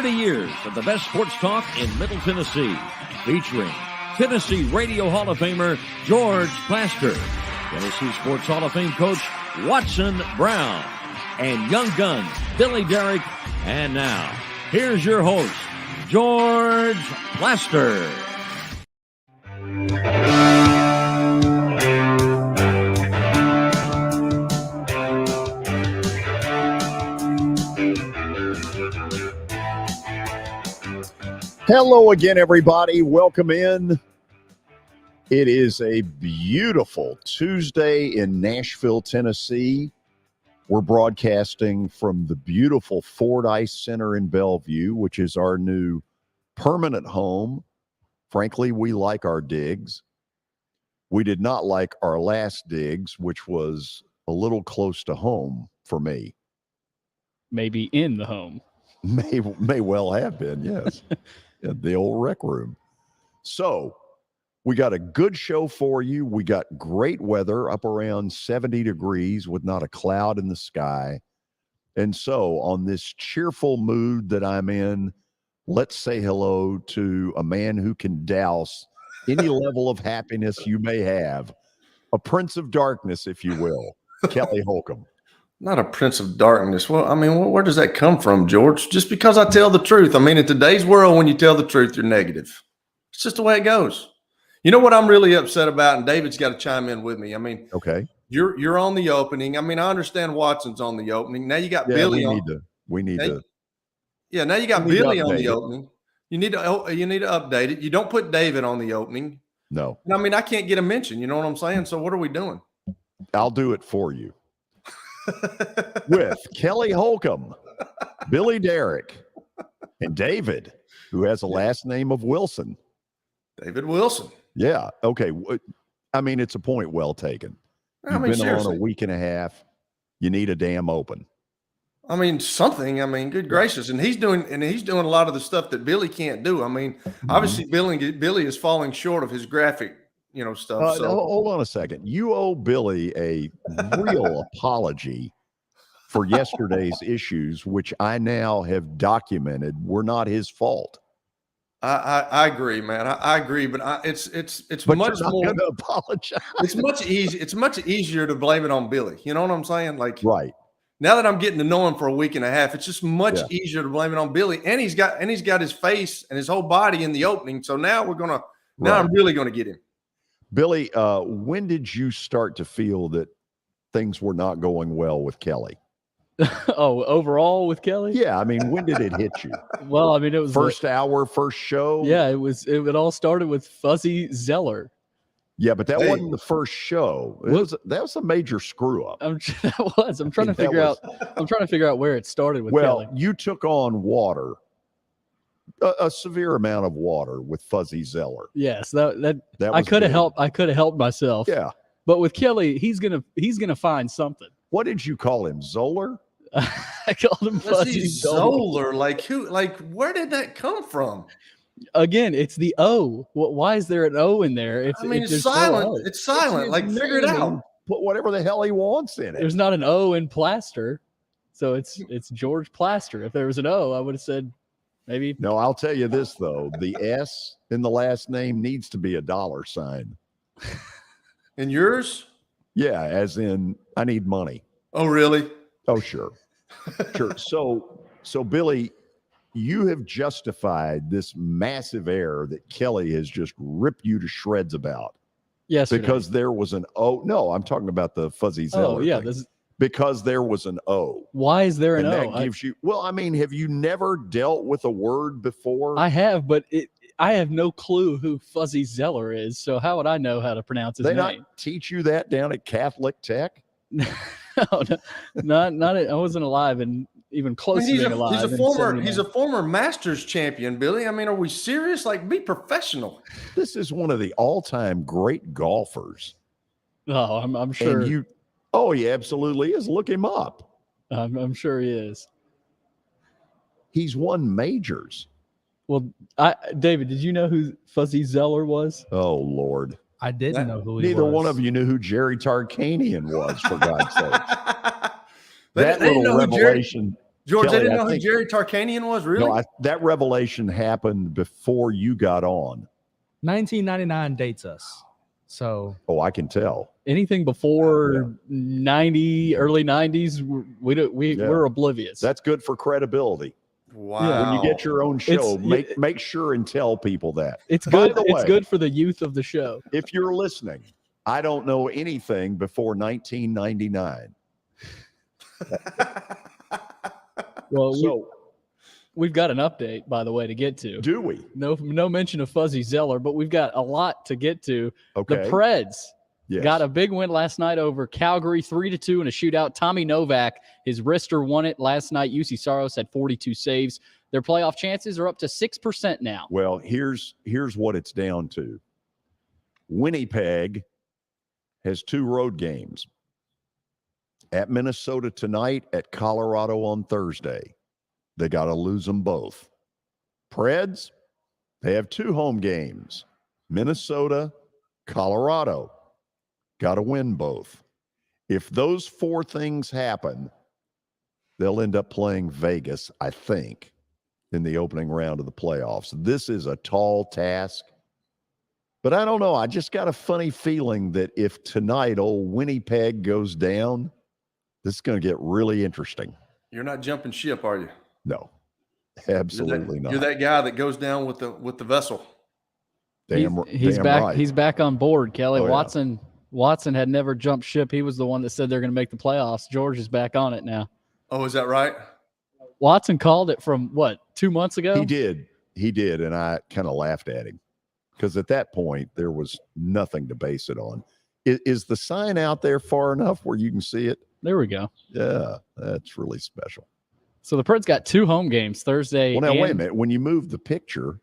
30 years of the best sports talk in Middle Tennessee, featuring Tennessee Radio Hall of Famer George Plaster, Tennessee Sports Hall of Fame coach Watson Brown, and young guns Billy Derrick. And now, here's your host, George Plaster. Hello again, everybody. Welcome in. It is a beautiful Tuesday in Nashville, Tennessee. We're broadcasting from the beautiful Fordyce Center in Bellevue, which is our new permanent home. Frankly, we like our digs. We did not like our last digs, which was a little close to home for me. Maybe in the home. May well have been, yes. The old rec room. So we got a good show for you. We got great weather, up around 70 degrees with not a cloud in the sky. And so on this cheerful mood that I'm in, let's say hello to a man who can douse any level of happiness you may have. A prince of darkness, if you will, Kelly Holcomb. Not a prince of darkness. Well, I mean, where does that come from, George? Just because I tell the truth. I mean, in today's world, when you tell the truth, you're negative. It's just the way it goes. You know what I'm really upset about, and David's got to chime in with me. I mean, okay, you're on the opening. I mean, I understand Watson's on the opening. Now you got Billy on. We need to. Yeah, now you got Billy on the opening. You need to update it. You don't put David on the opening. No. And I mean, I can't get a mention. You know what I'm saying? So what are we doing? I'll do it for you. With Kelly Holcomb, Billy Derrick, and David, who has a last name of Wilson. David Wilson. Yeah. Okay. I mean, it's a point well taken. You've been seriously on a week and a half. You need a damn open. I mean, something. I mean, good gracious. And he's doing a lot of the stuff that Billy can't do. I mean, obviously Billy is falling short of his graphic, stuff. So hold on a second. You owe Billy a real apology for yesterday's issues, which I now have documented were not his fault. I agree, man. I agree, but it's but much you're not more. Gonna apologize. It's much easier to blame it on Billy. You know what I'm saying? Like, right. Now that I'm getting to know him for a week and a half, it's just much easier to blame it on Billy. And he's got his face and his whole body in the opening. So now I'm really gonna get him. Billy, when did you start to feel that things were not going well with Kelly? Oh, overall with Kelly? Yeah, I mean, when did it hit you? Well, I mean, it was first hour, first show. Yeah, it all started with Fuzzy Zeller. Yeah, but that wasn't the first show. That was a major screw up. I'm trying to figure out where it started with Kelly. Well, you took on water. A severe amount of water with Fuzzy Zeller. Yes, that I could have helped. I could have helped myself. Yeah, but with Kelly, he's gonna find something. What did you call him? Zoller? I called him Fuzzy Zoller. Like who? Like where did that come from? Again, it's the O. Why is there an O in there? It's silent. No it's silent. Like figure it out. Put whatever the hell he wants in it. There's not an O in Plaster, so it's George Plaster. If there was an O, I would have said. Maybe. No, I'll tell you this, though. The S in the last name needs to be a $sign. And yours? Yeah, as in, I need money. Oh, really? Oh, sure. Sure. So, Billy, you have justified this massive error that Kelly has just ripped you to shreds about. Yes. Because there was an O. No, I'm talking about the Fuzzy Zeller. Oh, yeah. Because there was an O. Why is there an O? That gives you. Well, I mean, have you never dealt with a word before? I have, but I have no clue who Fuzzy Zeller is. So how would I know how to pronounce his name? They not teach you that down at Catholic Tech? No, not. I wasn't alive and even close to being alive. He's a former Masters champion, Billy. I mean, are we serious? Like, be professional. This is one of the all-time great golfers. Oh, I'm sure. And oh, he absolutely is. Look him up. I'm sure he is. He's won majors. Well, David, did you know who Fuzzy Zeller was? Oh, Lord. I didn't know who he was. Neither one of you knew who Jerry Tarkanian was, for God's sake. That little revelation. George, Kelly, they didn't I know who think- Jerry Tarkanian was, really? No, that revelation happened before you got on. 1999 dates us. So Oh, I can tell. Anything before 90, early 90s, we're oblivious. That's good for credibility. Wow. When you get your own show, It's- make sure and tell people that. It's By good. the It's way, good for the youth of the show. if you're listening, I don't know anything before 1999. Well, So, we've got an update, by the way, to get to. do we? No mention of Fuzzy Zeller, but we've got a lot to get to. Okay. The Preds Yes. got a big win last night over Calgary, 3-2 in a shootout. Tommy Novak, his wrister, won it last night. UC Saros had 42 saves. Their playoff chances are up to 6% now. Well, here's what it's down to. Winnipeg has 2 road games. At Minnesota tonight, at Colorado on Thursday. They got to lose them both. Preds, they have 2 home games. Minnesota, Colorado. Got to win both. If those 4 things happen, they'll end up playing Vegas, I think, in the opening round of the playoffs. This is a tall task. But I don't know. I just got a funny feeling that if tonight old Winnipeg goes down, this is going to get really interesting. You're not jumping ship, are you? No, absolutely not. You're that guy that goes down with the vessel. He's damn back. right. He's back on board. Kelly Oh, yeah. Watson had never jumped ship. He was the one that said they're going to make the playoffs. George is back on it now. Oh, is that right? Watson called it from 2 months ago. He did, and I kind of laughed at him because at that point there was nothing to base it on. Is the sign out there far enough where you can see it? There we go. Yeah, that's really special. So the Preds got 2 home games Thursday. Well, now wait a and minute. When you move the picture,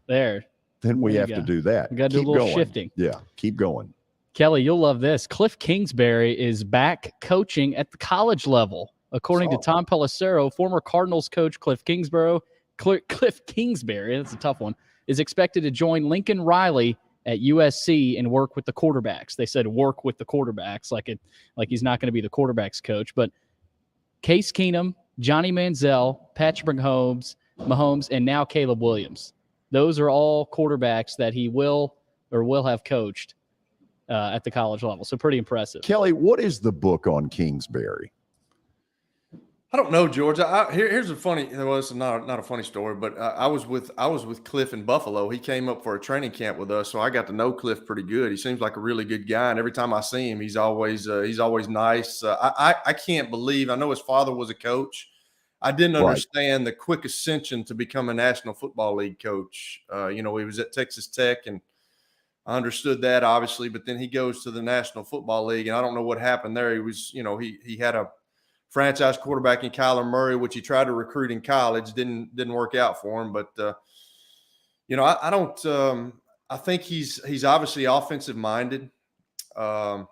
there. then we There have you to go. do that. We got to do a Keep little going. shifting. Yeah, keep going. Kelly, you'll love this. Cliff Kingsbury is back coaching at the college level. According to Tom Pelissero, former Cardinals coach Cliff Kingsbury, that's a tough one, is expected to join Lincoln Riley at USC and work with the quarterbacks. They said work with the quarterbacks, like he's not going to be the quarterbacks coach. But Case Keenum, Johnny Manziel, Patrick Mahomes, and now Caleb Williams. Those are all quarterbacks that he will have coached at the college level. So pretty impressive. Kelly, what is the book on Kingsbury? I don't know, George. Here's a funny. Well, it's not a funny story, but I was with Cliff in Buffalo. He came up for a training camp with us, so I got to know Cliff pretty good. He seems like a really good guy, and every time I see him, he's always nice. I can't believe. I know his father was a coach. I didn't understand the quick ascension to become a National Football League coach. He was at Texas Tech, and I understood that obviously, but then he goes to the National Football League, and I don't know what happened there. He was, he had a franchise quarterback in Kyler Murray, which he tried to recruit in college, didn't work out for him. But I don't. I think he's obviously offensive minded, but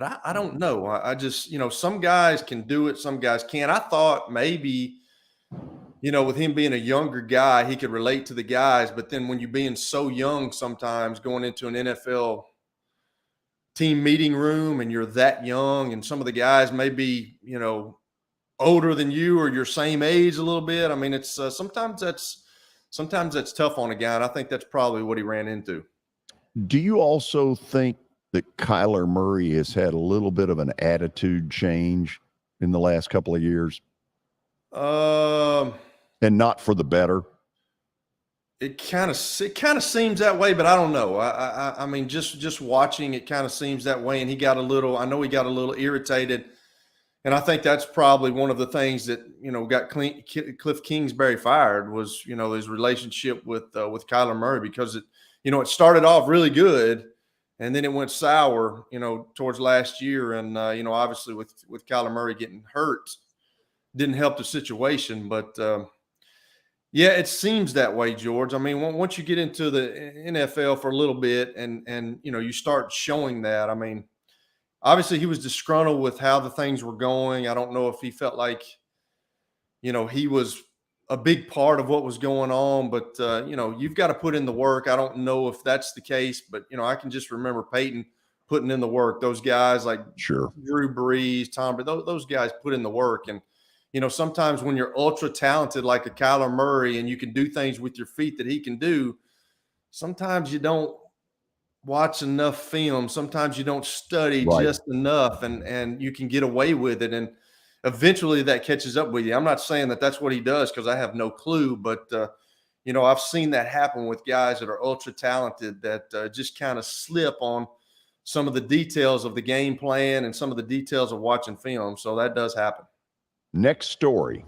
I don't know. I just some guys can do it, some guys can't. I thought maybe with him being a younger guy, he could relate to the guys. But then when you're being so young, sometimes going into an NFL team meeting room and you're that young, and some of the guys may be, older than you or your same age a little bit. I mean, it's sometimes that's tough on a guy. And I think that's probably what he ran into. Do you also think that Kyler Murray has had a little bit of an attitude change in the last couple of years? And not for the better? It kind of seems that way, but I don't know. I mean, just watching it kind of seems that way. And he got a little irritated. And I think that's probably one of the things that, got Cliff Kingsbury fired was, his relationship with Kyler Murray, because it started off really good and then it went sour, towards last year. And, obviously with Kyler Murray getting hurt didn't help the situation, but, yeah, it seems that way, George. I mean, once you get into the NFL for a little bit and you start showing that, I mean, obviously he was disgruntled with how the things were going. I don't know if he felt like, he was a big part of what was going on, but, you've got to put in the work. I don't know if that's the case, but, I can just remember Peyton putting in the work. Those guys like Sure. Drew Brees, Tom Brady, those guys put in the work. And, sometimes when you're ultra talented like a Kyler Murray and you can do things with your feet that he can do, sometimes you don't watch enough film. Sometimes you don't study just enough, and you can get away with it. And eventually that catches up with you. I'm not saying that that's what he does because I have no clue, but I've seen that happen with guys that are ultra talented that just kind of slip on some of the details of the game plan and some of the details of watching film. So that does happen. Next story.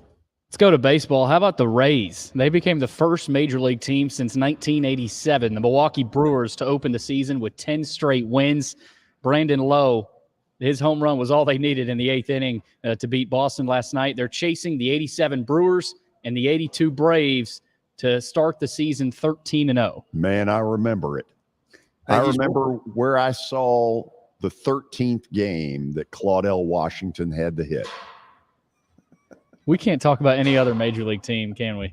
Let's go to baseball. How about the Rays? They became the first major league team since 1987, the Milwaukee Brewers, to open the season with 10 straight wins. Brandon Lowe, his home run was all they needed in the 8th inning to beat Boston last night. They're chasing the 87 Brewers and the 82 Braves to start the season 13-0. Man, I remember it. I remember where I saw the 13th game that Claudell Washington had the hit. We can't talk about any other major league team, can we?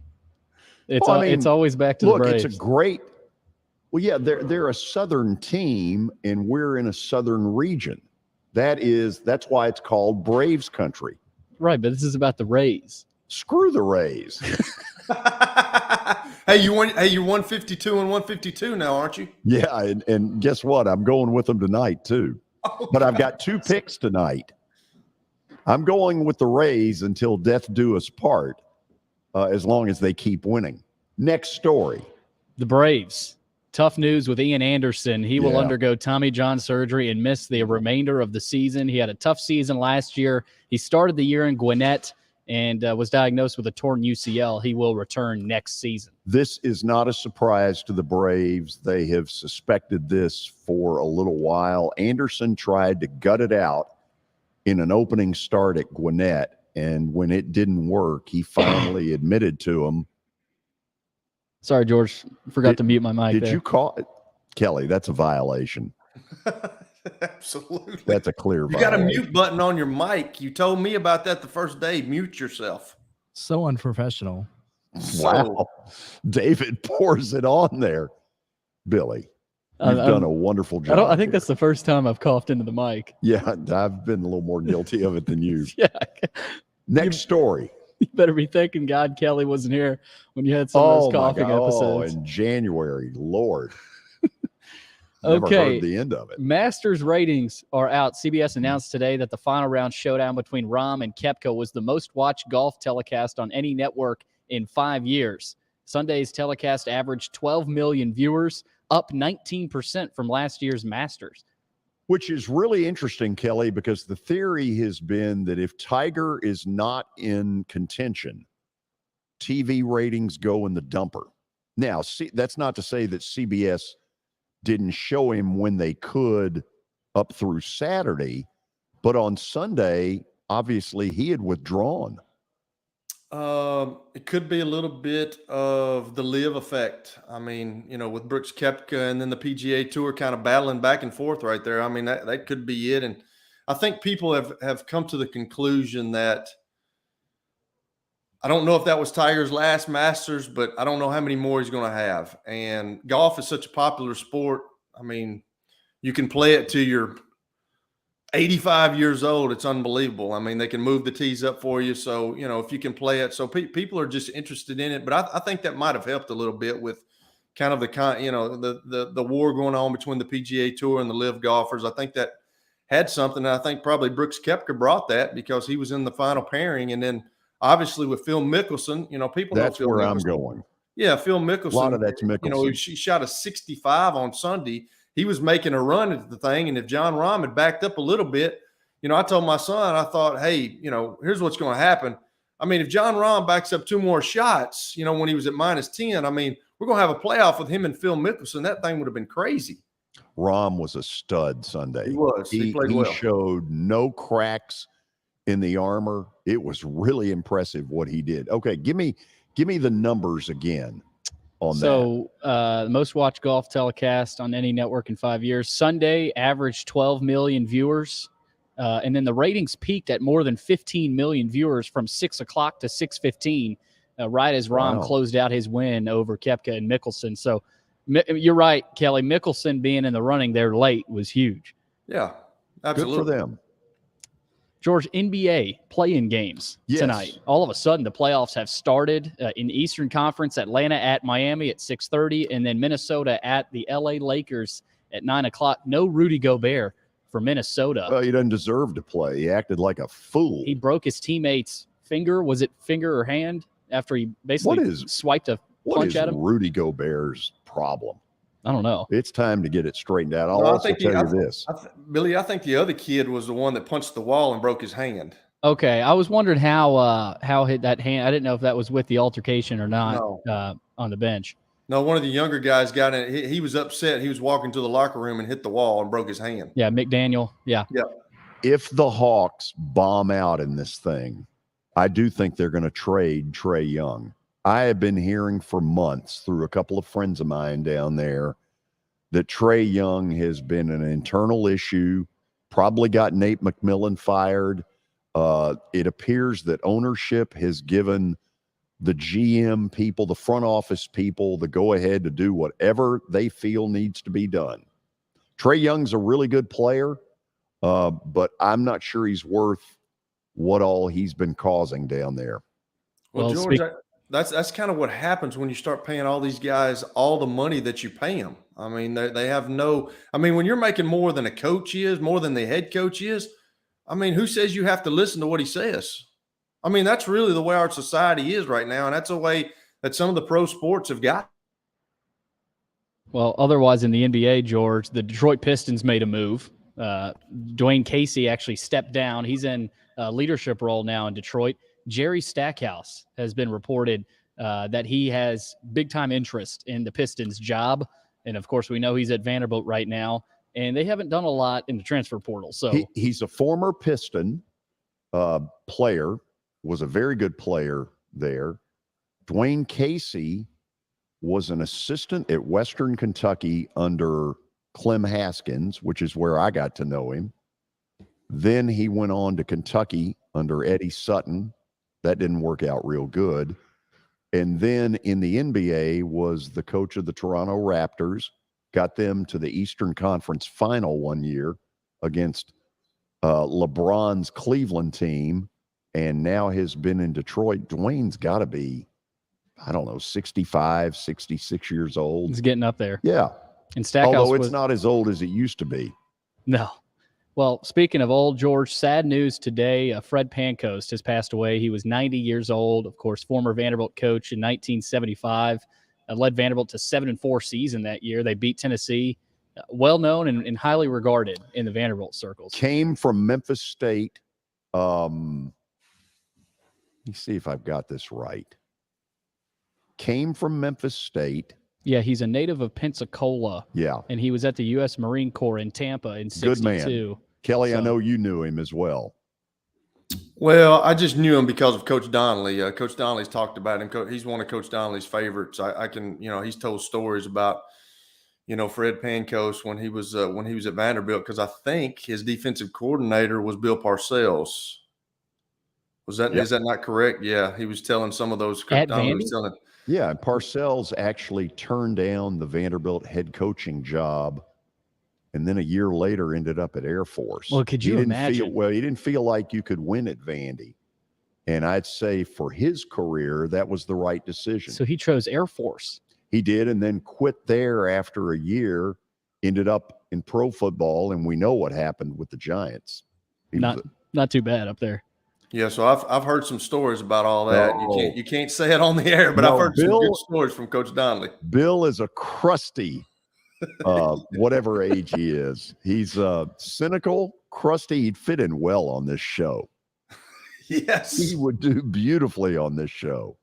It's always back to the Braves. It's a great – well, yeah, they're a southern team, and we're in a southern region. That's why it's called Braves country. Right, but this is about the Rays. Screw the Rays. Hey, you're 152 and 152 now, aren't you? Yeah, and guess what? I'm going with them tonight too. But I've got 2 picks tonight. I'm going with the Rays until death do us part, as long as they keep winning. Next story. The Braves. Tough news with Ian Anderson. He will undergo Tommy John surgery and miss the remainder of the season. He had a tough season last year. He started the year in Gwinnett and was diagnosed with a torn UCL. He will return next season. This is not a surprise to the Braves. They have suspected this for a little while. Anderson tried to gut it out in an opening start at Gwinnett, and when it didn't work, he finally admitted to him. Sorry, George. Forgot to mute my mic. Did you call it? Kelly, that's a violation. Absolutely. That's a clear violation. You got a mute button on your mic. You told me about that the first day. Mute yourself. So unprofessional. Wow. David pours it on there. Billy, you've done a wonderful job. I think that's the first time I've coughed into the mic. Yeah, I've been a little more guilty of it than you. Yeah. Next story. You better be thanking God Kelly wasn't here when you had some of those coughing episodes. In January, Lord. Never heard the end of it. Masters ratings are out. CBS announced today that the final round showdown between Rahm and Koepka was the most watched golf telecast on any network in 5 years. Sunday's telecast averaged 12 million viewers, up 19% from last year's Masters. Which is really interesting, Kelly, because the theory has been that if Tiger is not in contention, TV ratings go in the dumper. Now, that's not to say that CBS didn't show him when they could up through Saturday, but on Sunday, obviously he had withdrawn. It could be a little bit of the live effect. I mean, with Brooks Koepka and then the PGA Tour kind of battling back and forth right there. I mean, that could be it. And I think people have come to the conclusion that I don't know if that was Tiger's last Masters, but I don't know how many more he's going to have. And golf is such a popular sport. I mean, you can play it to your 85 years old. It's unbelievable. I mean, they can move the tees up for you. So, if you can play it. So people are just interested in it. But I think that might have helped a little bit with kind of the war going on between the PGA Tour and the live golfers. I think that had something. And I think probably Brooks Koepka brought that because he was in the final pairing. And then obviously with Phil Mickelson, people that's know Phil where Mickelson. I'm going. Yeah, Phil Mickelson. A lot of that's Mickelson. He shot a 65 on Sunday. He was making a run at the thing, and if John Rahm had backed up a little bit, I told my son, I thought, hey, here's what's going to happen. I mean, if John Rahm backs up 2 more shots, when he was at -10, I mean, we're going to have a playoff with him and Phil Mickelson. That thing would have been crazy. Rahm was a stud Sunday. He was. He played well. He showed no cracks in the armor. It was really impressive what he did. Okay, give me the numbers again. So the most watched golf telecast on any network in 5 years. Sunday averaged 12 million viewers. And then the ratings peaked at more than 15 million viewers from 6 o'clock to 6:15, right as Rahm closed out his win over Koepka and Mickelson. So you're right, Kelly. Mickelson being in the running there late was huge. Yeah, absolutely. Good for them. George, NBA play-in games tonight. All of a sudden, the playoffs have started in the Eastern Conference. Atlanta at Miami at 6:30, and then Minnesota at the LA Lakers at 9 o'clock. No Rudy Gobert for Minnesota. Well, he doesn't deserve to play. He acted like a fool. He broke his teammate's finger. Was it finger or hand? After he basically swiped a punch at him. What is Rudy Gobert's problem? I don't know. It's time to get it straightened out. I'll also tell you this. Billy, I think the other kid was the one that punched the wall and broke his hand. Okay, I was wondering how hit that hand. I didn't know if that was with the altercation or not on the bench. No, one of the younger guys got in. He was upset. He was walking to the locker room and hit the wall and broke his hand. Yeah, McDaniel. Yeah. If the Hawks bomb out in this thing, I do think they're going to trade Trae Young. I have been hearing for months through a couple of friends of mine down there that Trae Young has been an internal issue, probably got Nate McMillan fired. It appears that ownership has given the GM people, the front office people, the go-ahead to do whatever they feel needs to be done. Trae Young's a really good player, but I'm not sure he's worth what all he's been causing down there. Well, George, that's kind of what happens when you start paying all these guys all the money that you pay them. I mean, they have no – I mean, when you're making more than a coach is, more than the head coach is, I mean, who says you have to listen to what he says? I mean, that's really the way our society is right now, and that's the way that some of the pro sports have got. Well, otherwise in the NBA, George, the Detroit Pistons made a move. Dwayne Casey actually stepped down. He's in a leadership role now in Detroit. Jerry Stackhouse has been reported that he has big-time interest in the Pistons' job. And, of course, we know he's at Vanderbilt right now. And they haven't done a lot in the transfer portal. So he's a former Piston player, was a very good player there. Dwayne Casey was an assistant at Western Kentucky under Clem Haskins, which is where I got to know him. Then he went on to Kentucky under Eddie Sutton. That didn't work out real good. And then in the NBA was the coach of the Toronto Raptors, got them to the Eastern Conference final one year against LeBron's Cleveland team, and now has been in Detroit. Dwayne's got to be, I don't know, 65, 66 years old. He's getting up there. Yeah. And Stackhouse although it's not as old as it used to be. No. Well, speaking of old, George, sad news today. Fred Pancoast has passed away. He was 90 years old, of course, former Vanderbilt coach in 1975. Led Vanderbilt to 7-4 season that year. They beat Tennessee. Well known and highly regarded in the Vanderbilt circles. Came from Memphis State. Let me see if I've got this right. Came from Memphis State. Yeah, he's a native of Pensacola. Yeah. And he was at the U.S. Marine Corps in Tampa in 62. Good man. Kelly, I know you knew him as well. Well, I just knew him because of Coach Donnelly. Coach Donnelly's talked about him. He's one of Coach Donnelly's favorites. I can, he's told stories about, Fred Pancoast when he was at Vanderbilt, because I think his defensive coordinator was Bill Parcells. Is that not correct? Yeah, he was telling some of those. At Vandy? Yeah, and Parcells actually turned down the Vanderbilt head coaching job, and then a year later ended up at Air Force. Well, could you imagine? He didn't feel like you could win at Vandy. And I'd say for his career, that was the right decision. So he chose Air Force. He did, and then quit there after a year, ended up in pro football, and we know what happened with the Giants. Not too bad up there. Yeah, so I've heard some stories about all that. You can't say it on the air, but I've heard some good stories from Coach Donnelly. Bill is a crusty, whatever age he is. He's cynical, crusty. He'd fit in well on this show. Yes. He would do beautifully on this show.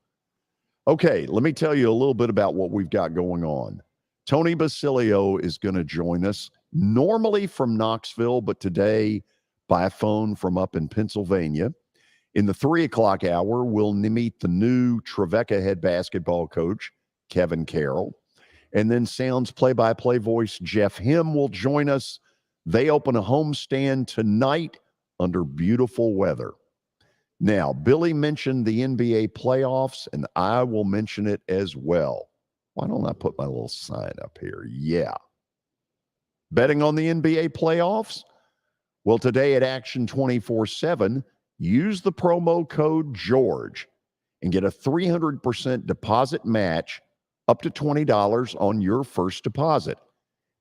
Okay, let me tell you a little bit about what we've got going on. Tony Basilio is going to join us, normally from Knoxville, but today by phone from up in Pennsylvania. In the 3 o'clock hour, we'll meet the new Trevecca head basketball coach, Kevin Carroll. And then Sounds play-by-play voice Jeff Him will join us. They open a homestand tonight under beautiful weather. Now, Billy mentioned the NBA playoffs, and I will mention it as well. Why don't I put my little sign up here? Yeah. Betting on the NBA playoffs? Well, today at Action 24/7, use the promo code George and get a 300% deposit match up to $20 on your first deposit.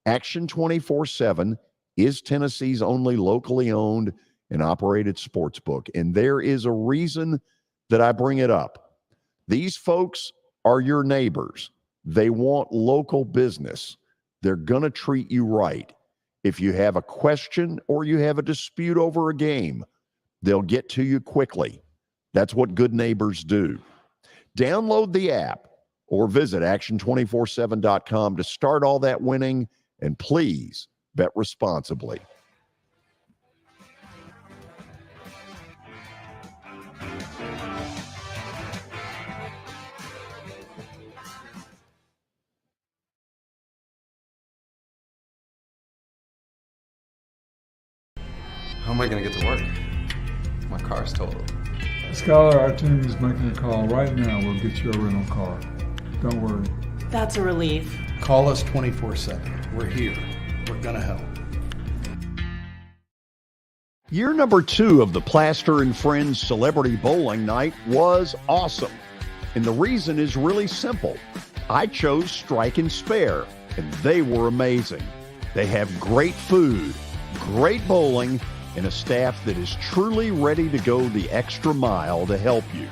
Action 24/7 is Tennessee's only locally owned and operated sports book, and there is a reason that I bring it up. These folks are your neighbors. They want local business. They're going to treat you right. If you have a question or you have a dispute over a game, they'll get to you quickly. That's what good neighbors do. Download the app or visit action247.com to start all that winning, and please bet responsibly. How am I going to get to work? My car's totaled. Skylar, our team is making a call right now. We'll get you a rental car. Don't worry. That's a relief. Call us 24/7. We're here. We're going to help. Year number 2 of the Plaster and Friends Celebrity Bowling Night was awesome. And the reason is really simple. I chose Strike and Spare, and they were amazing. They have great food, great bowling, and a staff that is truly ready to go the extra mile to help you.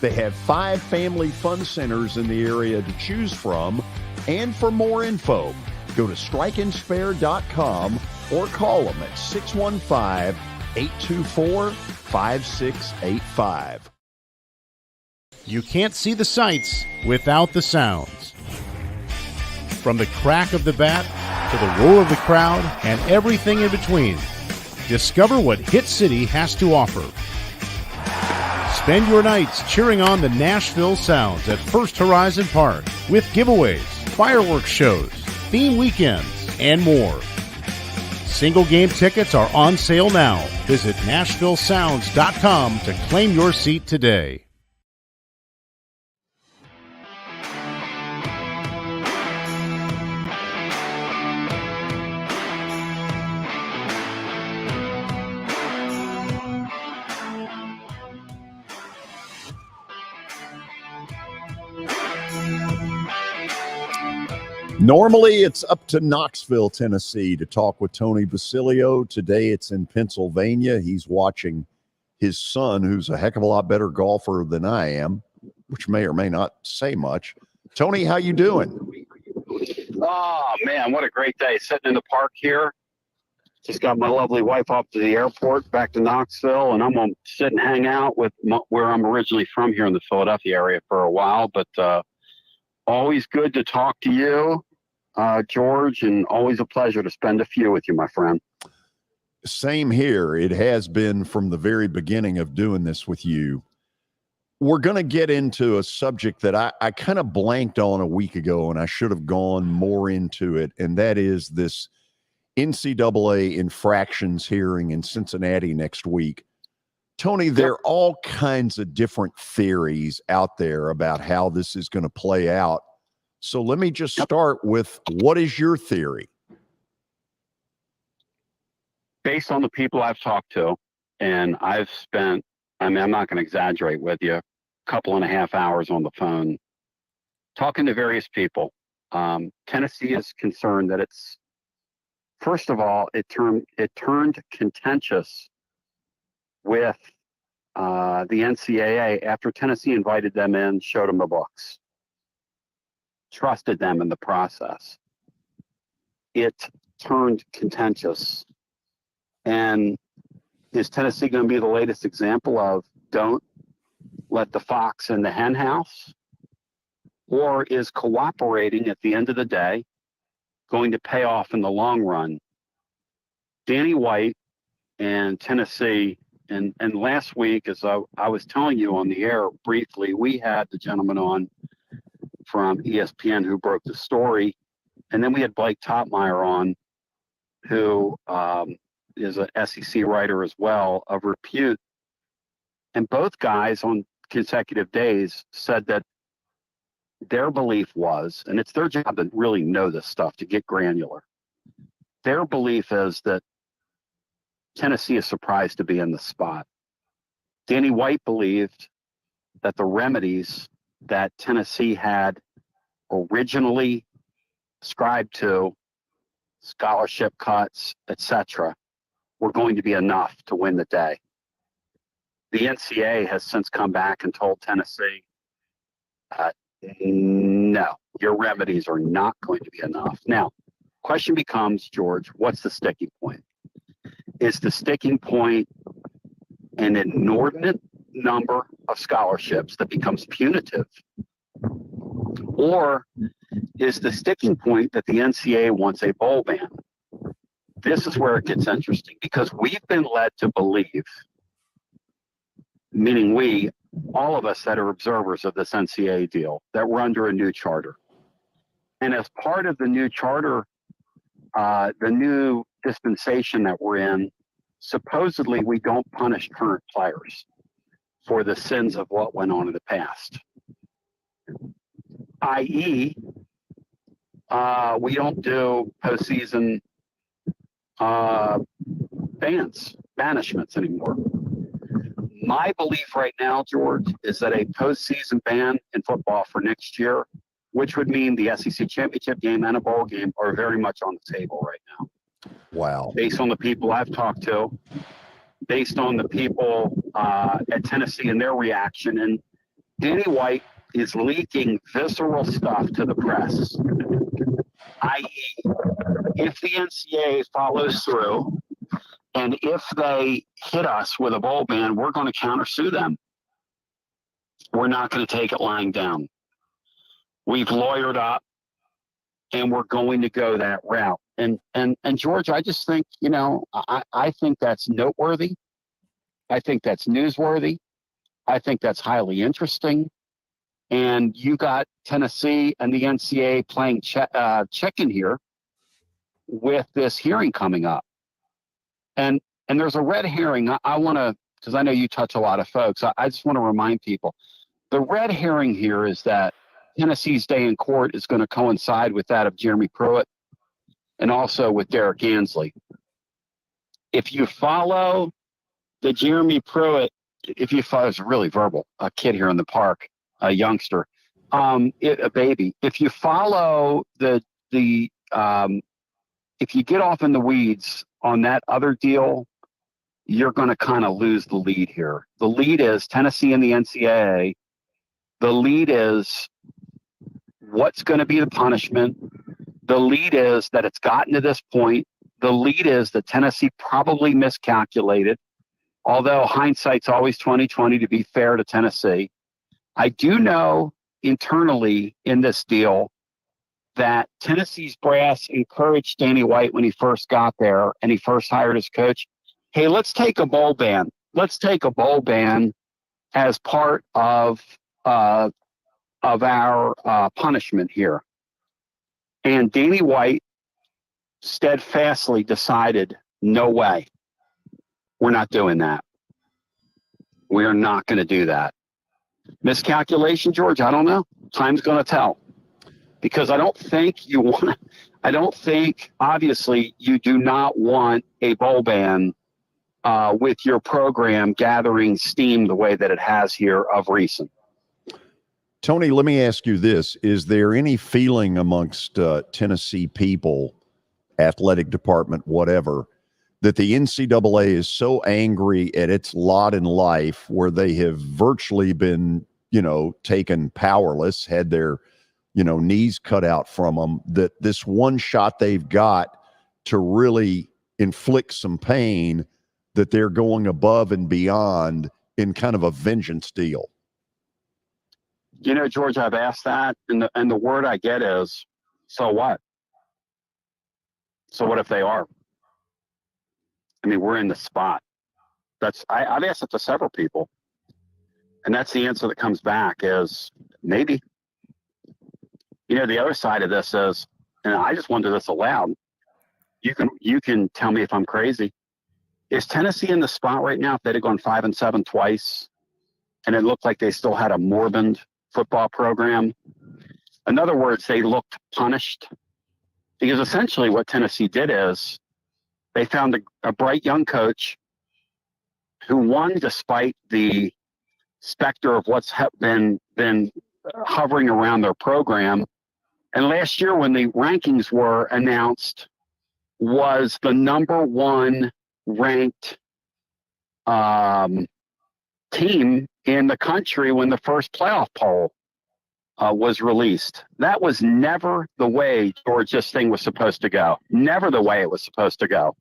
They have 5 family fun centers in the area to choose from. And for more info, go to strikeandspare.com or call them at 615-824-5685. You can't see the sights without the sounds. From the crack of the bat to the roar of the crowd and everything in between, discover what Hit City has to offer. Spend your nights cheering on the Nashville Sounds at First Horizon Park with giveaways, fireworks shows, theme weekends, and more. Single game tickets are on sale now. Visit NashvilleSounds.com to claim your seat today. Normally, it's up to Knoxville, Tennessee, to talk with Tony Basilio. Today, it's in Pennsylvania. He's watching his son, who's a heck of a lot better golfer than I am, which may or may not say much. Tony, how you doing? Oh, man, what a great day. Sitting in the park here. Just got my lovely wife off to the airport, back to Knoxville, and I'm going to sit and hang out with where I'm originally from here in the Philadelphia area for a while. But always good to talk to you, George, and always a pleasure to spend a few with you, my friend. Same here. It has been from the very beginning of doing this with you. We're going to get into a subject that I kind of blanked on a week ago, and I should have gone more into it, and that is this NCAA infractions hearing in Cincinnati next week. Tony, there are all kinds of different theories out there about how this is going to play out. So let me just start with, what is your theory? Based on the people I've talked to, and I've spent, I'm not going to exaggerate with you, a couple and a half hours on the phone talking to various people. Tennessee is concerned that it's, first of all, it turned contentious with the NCAA after Tennessee invited them in, showed them the books, trusted them in the process. It turned contentious. And is Tennessee going to be the latest example of don't let the fox in the hen house? Or is cooperating at the end of the day going to pay off in the long run? Danny White and Tennessee, and last week, as I was telling you on the air briefly, we had the gentleman on from ESPN who broke the story. And then we had Blake Topmeyer on, who is an SEC writer as well of repute. And both guys on consecutive days said that their belief was, and it's their job to really know this stuff, to get granular. Their belief is that Tennessee is surprised to be in the spot. Danny White believed that the remedies that Tennessee had originally ascribed to, scholarship cuts, etc., were going to be enough to win the day. The NCAA has since come back and told Tennessee, no, your remedies are not going to be enough. Now, question becomes, George, what's the sticking point? Is the sticking point an inordinate number of scholarships that becomes punitive? Or is the sticking point that the NCAA wants a bowl ban? This is where it gets interesting, because we've been led to believe, meaning we, all of us that are observers of this NCAA deal, that we're under a new charter. And as part of the new charter, the new dispensation that we're in, supposedly we don't punish current players for the sins of what went on in the past. i.e., we don't do postseason banishments anymore. My belief right now, George, is that a postseason ban in football for next year, which would mean the SEC championship game and a bowl game, are very much on the table right now. Wow. Based on the people I've talked to, based on the people at Tennessee and their reaction. And Danny White is leaking visceral stuff to the press, i.e., if the NCAA follows through and if they hit us with a bowl ban, we're going to countersue them. We're not going to take it lying down. We've lawyered up and we're going to go that route. And George, I just think, I think that's noteworthy. I think that's newsworthy. I think that's highly interesting. And you got Tennessee and the NCAA playing chicken here with this hearing coming up. And there's a red herring. I want to, because I know you touch a lot of folks, I just want to remind people, the red herring here is that Tennessee's day in court is going to coincide with that of Jeremy Pruitt and also with Derek Ansley. If you follow the Jeremy Pruitt, it's really verbal, a kid here in the park, a youngster, a baby. If you follow if you get off in the weeds on that other deal, you're going to kind of lose the lead here. The lead is Tennessee and the NCAA. The lead is what's going to be the punishment. The lead is that it's gotten to this point. The lead is that Tennessee probably miscalculated, although hindsight's always 20/20 to be fair to Tennessee. I do know internally in this deal that Tennessee's brass encouraged Danny White when he first got there and he first hired his coach. Hey, let's take a bowl ban. Let's take a bowl ban as part of our punishment here. And Danny White steadfastly decided, no way. We're not doing that. We are not going to do that. Miscalculation, George? I don't know. Time's going to tell. Because I don't think obviously you do not want a bowl ban with your program gathering steam the way that it has here of recent. Tony, let me ask you this. Is there any feeling amongst Tennessee people, athletic department, whatever, that the NCAA is so angry at its lot in life where they have virtually been, taken powerless, had their, knees cut out from them, that this one shot they've got to really inflict some pain, that they're going above and beyond in kind of a vengeance deal? George, I've asked that, and the word I get is, so what? So what if they are? I mean, we're in the spot. I've asked it to several people, and that's the answer that comes back is maybe. The other side of this is, and I just wonder this aloud. You can tell me if I'm crazy. Is Tennessee in the spot right now if they'd have gone 5-7 twice, and it looked like they still had a moribund football program? In other words, they looked punished, because essentially what Tennessee did is They found a bright young coach who won despite the specter of what's been hovering around their program. And last year, when the rankings were announced, was the number one ranked team in the country when the first playoff poll was released. That was never the way, George, this thing was supposed to go. Never the way it was supposed to go.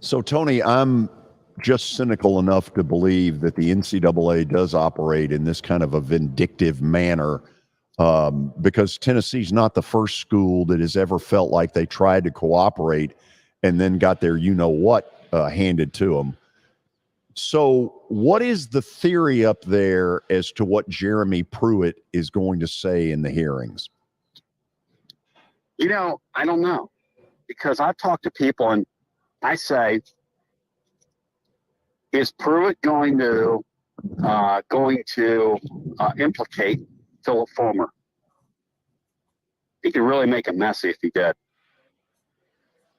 So, Tony, I'm just cynical enough to believe that the NCAA does operate in this kind of a vindictive manner, because Tennessee's not the first school that has ever felt like they tried to cooperate and then got their you-know-what handed to them. So what is the theory up there as to what Jeremy Pruitt is going to say in the hearings? You know, I don't know, because I've talked to people and I say, is Pruitt going to implicate Philip Fulmer? He could really make it messy if he did.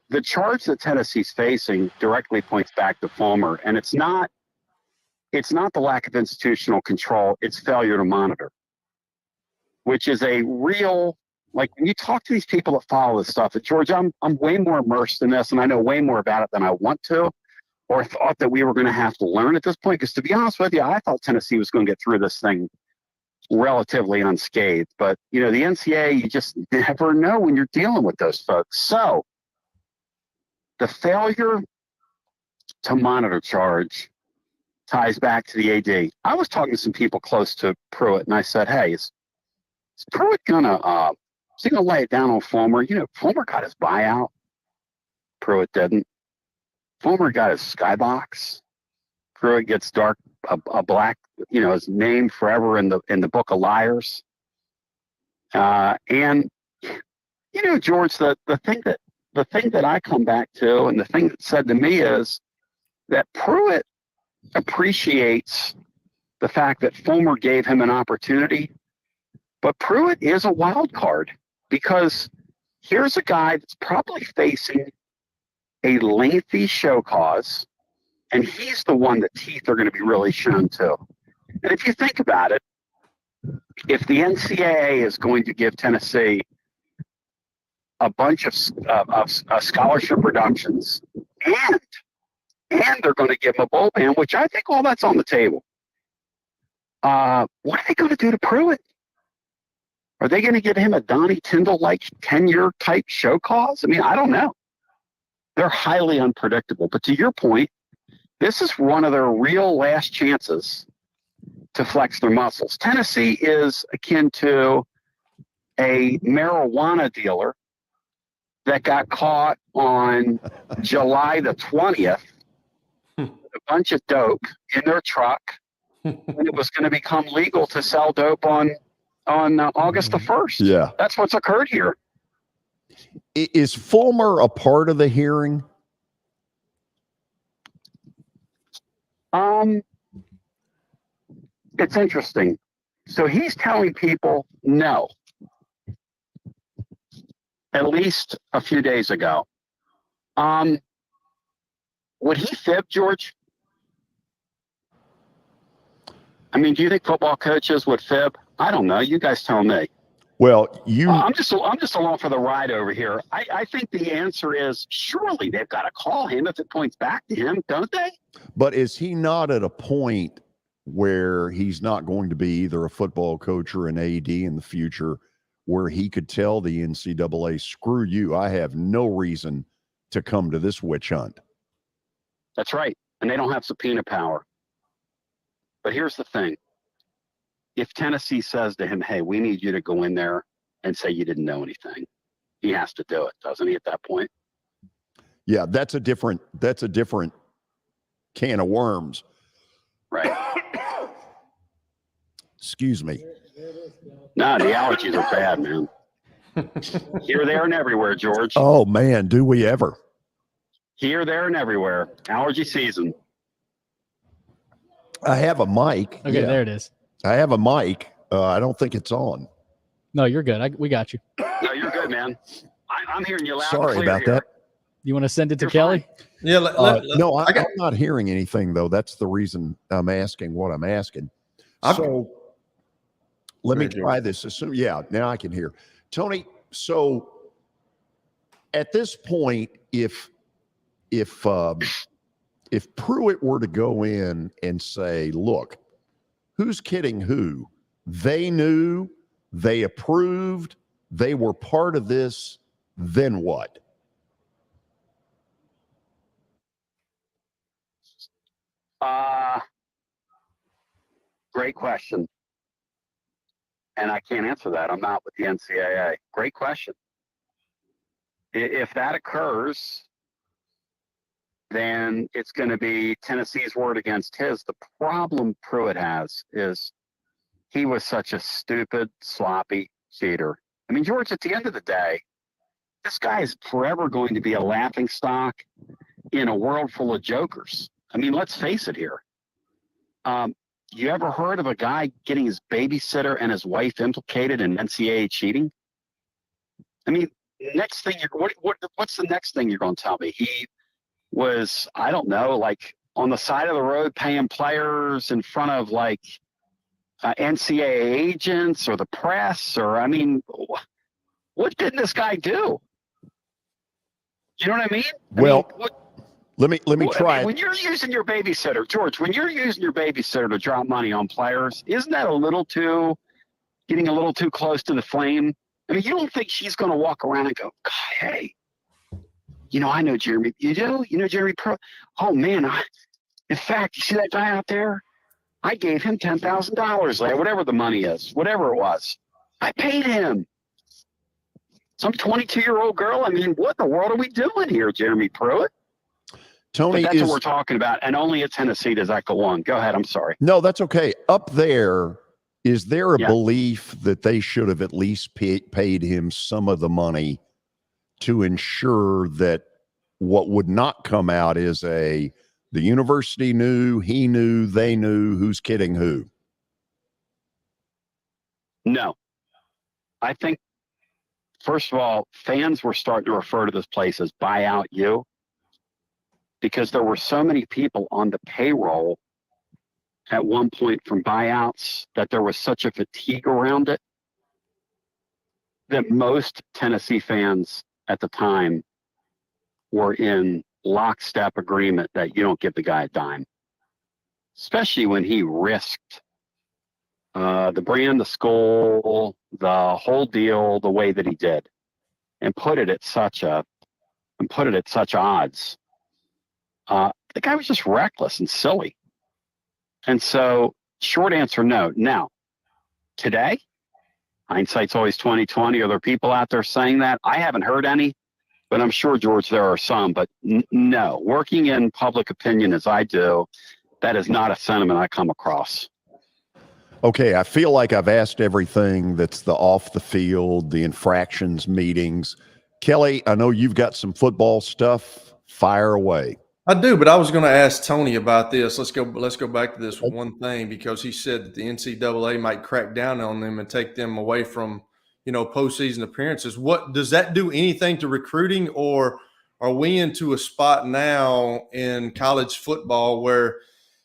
The charge that Tennessee's facing directly points back to Fulmer, and it's not the lack of institutional control, it's failure to monitor, which is a real, like, when you talk to these people that follow this stuff, George, I'm way more immersed in this and I know way more about it than I want to, or thought that we were going to have to learn at this point. Because to be honest with you, I thought Tennessee was going to get through this thing relatively unscathed. But, you know, the NCAA, you just never know when you're dealing with those folks. So the failure to monitor charge ties back to the AD. I was talking to some people close to Pruitt, and I said, hey, is Pruitt gonna lay it down on Fulmer? You know, Fulmer got his buyout. Pruitt didn't. Fulmer got his skybox. Pruitt gets a black, you know, his name forever in the book of liars. And you know, George, the thing that I come back to, and the thing that's said to me is that Pruitt appreciates the fact that Fulmer gave him an opportunity, but Pruitt is a wild card, because here's a guy that's probably facing a lengthy show cause, and he's the one that teeth are going to be really shown to. And if you think about it, if the NCAA is going to give Tennessee a bunch of scholarship reductions, and they're going to give him a bowl ban, which I think all that's on the table. What are they going to do to Pruitt? Are they going to give him a Donnie Tyndall-like tenure type show cause? I mean, I don't know. They're highly unpredictable. But to your point, this is one of their real last chances to flex their muscles. Tennessee is akin to a marijuana dealer that got caught on July the 20th with a bunch of dope in their truck, and it was going to become legal to sell dope on August the 1st. Yeah. That's what's occurred here. Is Fulmer a part of the hearing? It's interesting. So he's telling people no, at least a few days ago. Would he fib, George? I mean, do you think football coaches would fib? I don't know. You guys tell me. Well, I'm just along for the ride over here. I think the answer is surely they've got to call him if it points back to him, don't they? But is he not at a point where he's not going to be either a football coach or an AD in the future, where he could tell the NCAA, screw you, I have no reason to come to this witch hunt? That's right. And they don't have subpoena power. But here's the thing. If Tennessee says to him, hey, we need you to go in there and say you didn't know anything, he has to do it, doesn't he, at that point? Yeah, that's a different can of worms. Right. Excuse me. No, the allergies are bad, man. Here, there, and everywhere, George. Oh, man, do we ever. Here, there, and everywhere. Allergy season. I have a mic. Okay, there it is. I have a mic. I don't think it's on. No, you're good. We got you. No, you're good, man. I'm hearing you loud and Sorry clear about here. that. You want to send it to You're Kelly? fine. Yeah. No, I'm not hearing anything, though. That's the reason I'm asking what I'm asking. So let me try this. Yeah, now I can hear. Tony, so at this point, if Pruitt were to go in and say, look, who's kidding who? They knew, they approved, they were part of this, then what? Great question. And I can't answer that. I'm not with the NCAA. Great question. If that occurs, then it's going to be Tennessee's word against his. The problem Pruitt has is he was such a stupid, sloppy cheater. I mean, George, at the end of the day, this guy is forever going to be a laughing stock in a world full of jokers. I mean, let's face it here. You ever heard of a guy getting his babysitter and his wife implicated in NCAA cheating? I mean, next thing what's the next thing you're going to tell me? He was, I don't know, like on the side of the road paying players in front of like NCAA agents or the press, or I mean, what did this guy do? You know what I mean? Let me try. When you're using your babysitter, George, when you're using your babysitter to drop money on players, isn't that getting a little too close to the flame? I mean, you don't think she's going to walk around and go, God, hey, I know Jeremy. You do? You know Jeremy Pro? Oh, man. In fact, you see that guy out there? I gave him $10,000, like whatever the money is, whatever it was. I paid him. Some 22-year-old girl. I mean, what in the world are we doing here, Jeremy Pruitt? Tony, but that's what we're talking about, and only at Tennessee does that go on. Go ahead. I'm sorry. No, that's okay. Up there, is there a belief that they should have at least paid him some of the money to ensure that what would not come out is the university knew, he knew, they knew, who's kidding who? No. I think, first of all, fans were starting to refer to this place as Buyout U, because there were so many people on the payroll at one point from buyouts that there was such a fatigue around it that most Tennessee fans at the time were in lockstep agreement that you don't give the guy a dime, especially when he risked the brand, the school, the whole deal the way that he did, and put it at such odds. The guy was just reckless and silly. And so, short answer, no. Now, today, hindsight's always 20/20. Are there people out there saying that? I haven't heard any, but I'm sure, George, there are some. But no, working in public opinion as I do, that is not a sentiment I come across. Okay, I feel like I've asked everything that's the off the field, the infractions meetings. Kelly, I know you've got some football stuff. Fire away. I do, but I was going to ask Tony about this. Let's go back to this one thing, because he said that the NCAA might crack down on them and take them away from, postseason appearances. What does that do anything to recruiting, or are we into a spot now in college football where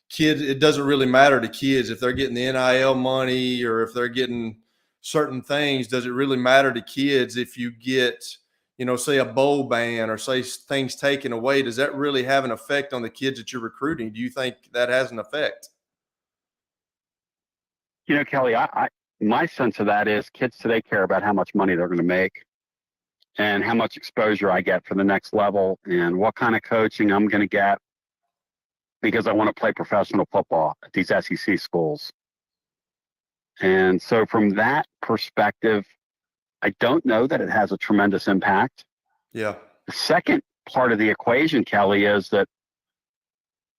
kids, it doesn't really matter to kids if they're getting the NIL money or if they're getting certain things? Does it really matter to kids if you get, say a bowl ban or say things taken away? Does that really have an effect on the kids that you're recruiting? Do you think that has an effect? Kelly, my sense of that is kids today care about how much money they're going to make and how much exposure I get for the next level and what kind of coaching I'm going to get because I want to play professional football at these SEC schools. And so from that perspective, I don't know that it has a tremendous impact. Yeah. The second part of the equation, Kelly, is that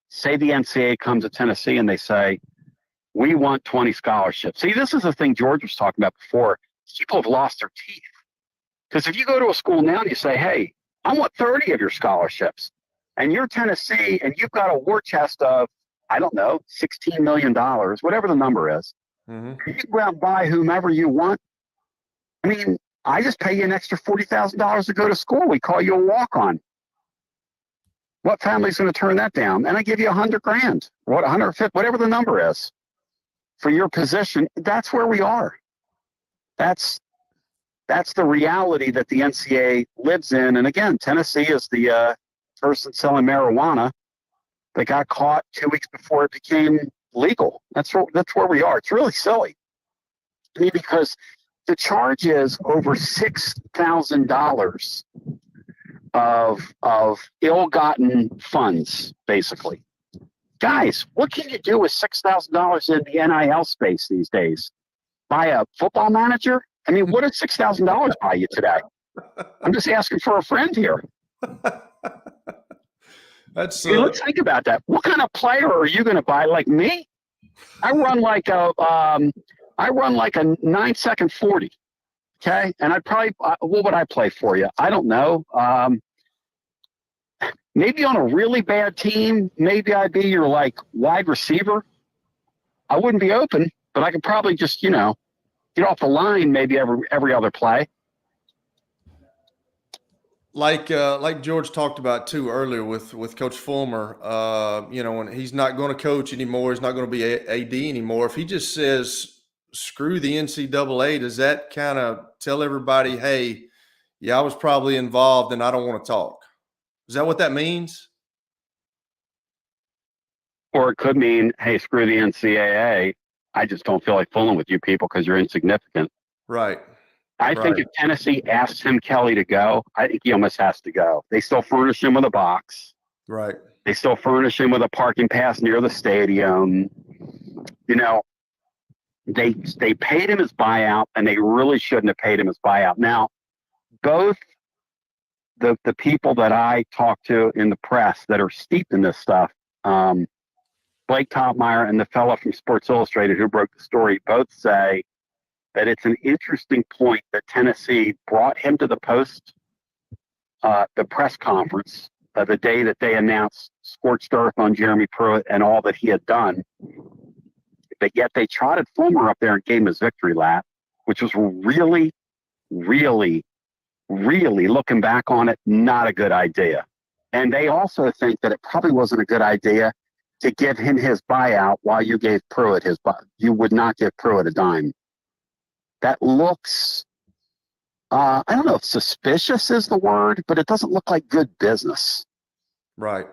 say the NCAA comes to Tennessee and they say, we want 20 scholarships. See, this is the thing George was talking about before. People have lost their teeth. Because if you go to a school now and you say, hey, I want 30 of your scholarships, and you're Tennessee and you've got a war chest of, I don't know, $16 million, whatever the number is, you can go out and buy whomever you want. I mean, I just pay you an extra $40,000 to go to school. We call you a walk-on. What family's going to turn that down? And I give you $100,000, what, 150, whatever the number is for your position. That's where we are. That's the reality that the NCAA lives in. And again, Tennessee is the person selling marijuana that got caught 2 weeks before it became legal. That's where we are. It's really silly. I mean, because the charge is over $6,000 of ill-gotten funds, basically. Guys, what can you do with $6,000 in the NIL space these days? Buy a football manager? I mean, what did $6,000 buy you today? I'm just asking for a friend here. That's let's think about that. What kind of player are you going to buy? Like me? I run like a 9-second 40. Okay, and I'd probably what would I play for you? I don't know. Maybe on a really bad team, maybe I'd be your like wide receiver. I wouldn't be open, but I could probably just get off the line maybe every other play. Like George talked about too earlier with Coach Fulmer, when he's not going to coach anymore, he's not going to be AD anymore. If he just says screw the NCAA, does that kind of tell everybody, hey, yeah, I was probably involved and I don't want to talk? Is that what that means? Or it could mean, hey, screw the NCAA. I just don't feel like fooling with you people because you're insignificant. Right. I think if Tennessee asks Tim Kelly to go, I think he almost has to go. They still furnish him with a box. Right. They still furnish him with a parking pass near the stadium. They paid him his buyout, and they really shouldn't have paid him his buyout. Now, both the people that I talk to in the press that are steeped in this stuff, Blake Topmeyer and the fellow from Sports Illustrated who broke the story, both say that it's an interesting point that Tennessee brought him to the press conference the day that they announced scorched earth on Jeremy Pruitt and all that he had done. But yet they trotted Fulmer up there and gave him his victory lap, which was really, really, really, looking back on it, not a good idea. And they also think that it probably wasn't a good idea to give him his buyout while you gave Pruitt his buyout. You would not give Pruitt a dime. That looks, I don't know if suspicious is the word, but it doesn't look like good business. Right.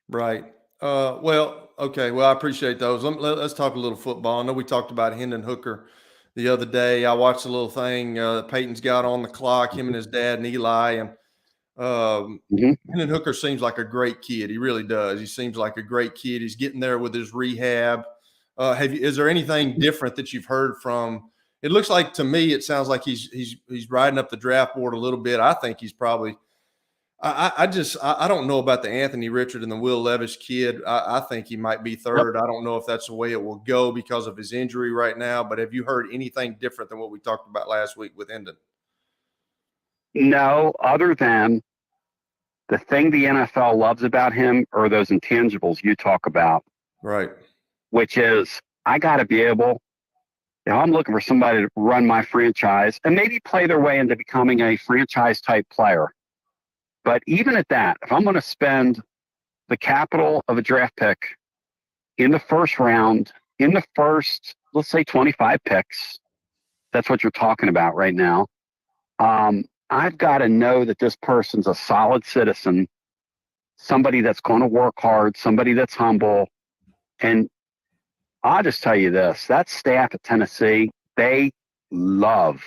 Right. Okay. Well, I appreciate those. Let's talk a little football. I know we talked about Hendon Hooker the other day. I watched a little thing Peyton's got on the clock, him and his dad and Eli. And Hendon Hooker seems like a great kid. He really does. He seems like a great kid. He's getting there with his rehab. Is there anything different that you've heard from? It looks like to me, it sounds like he's riding up the draft board a little bit. I think he's probably. I don't know about the Anthony Richard and the Will Levis kid. I think he might be third. I don't know if that's the way it will go because of his injury right now. But have you heard anything different than what we talked about last week with Hendon? No, other than the thing the NFL loves about him are those intangibles you talk about. Right. Which is, I got to be able, if I'm looking for somebody to run my franchise and maybe play their way into becoming a franchise type player. But even at that, if I'm going to spend the capital of a draft pick in the first round, in the first, let's say 25 picks, that's what you're talking about right now. I've got to know that this person's a solid citizen, somebody that's going to work hard, somebody that's humble. And I'll just tell you this, that staff at Tennessee, they love,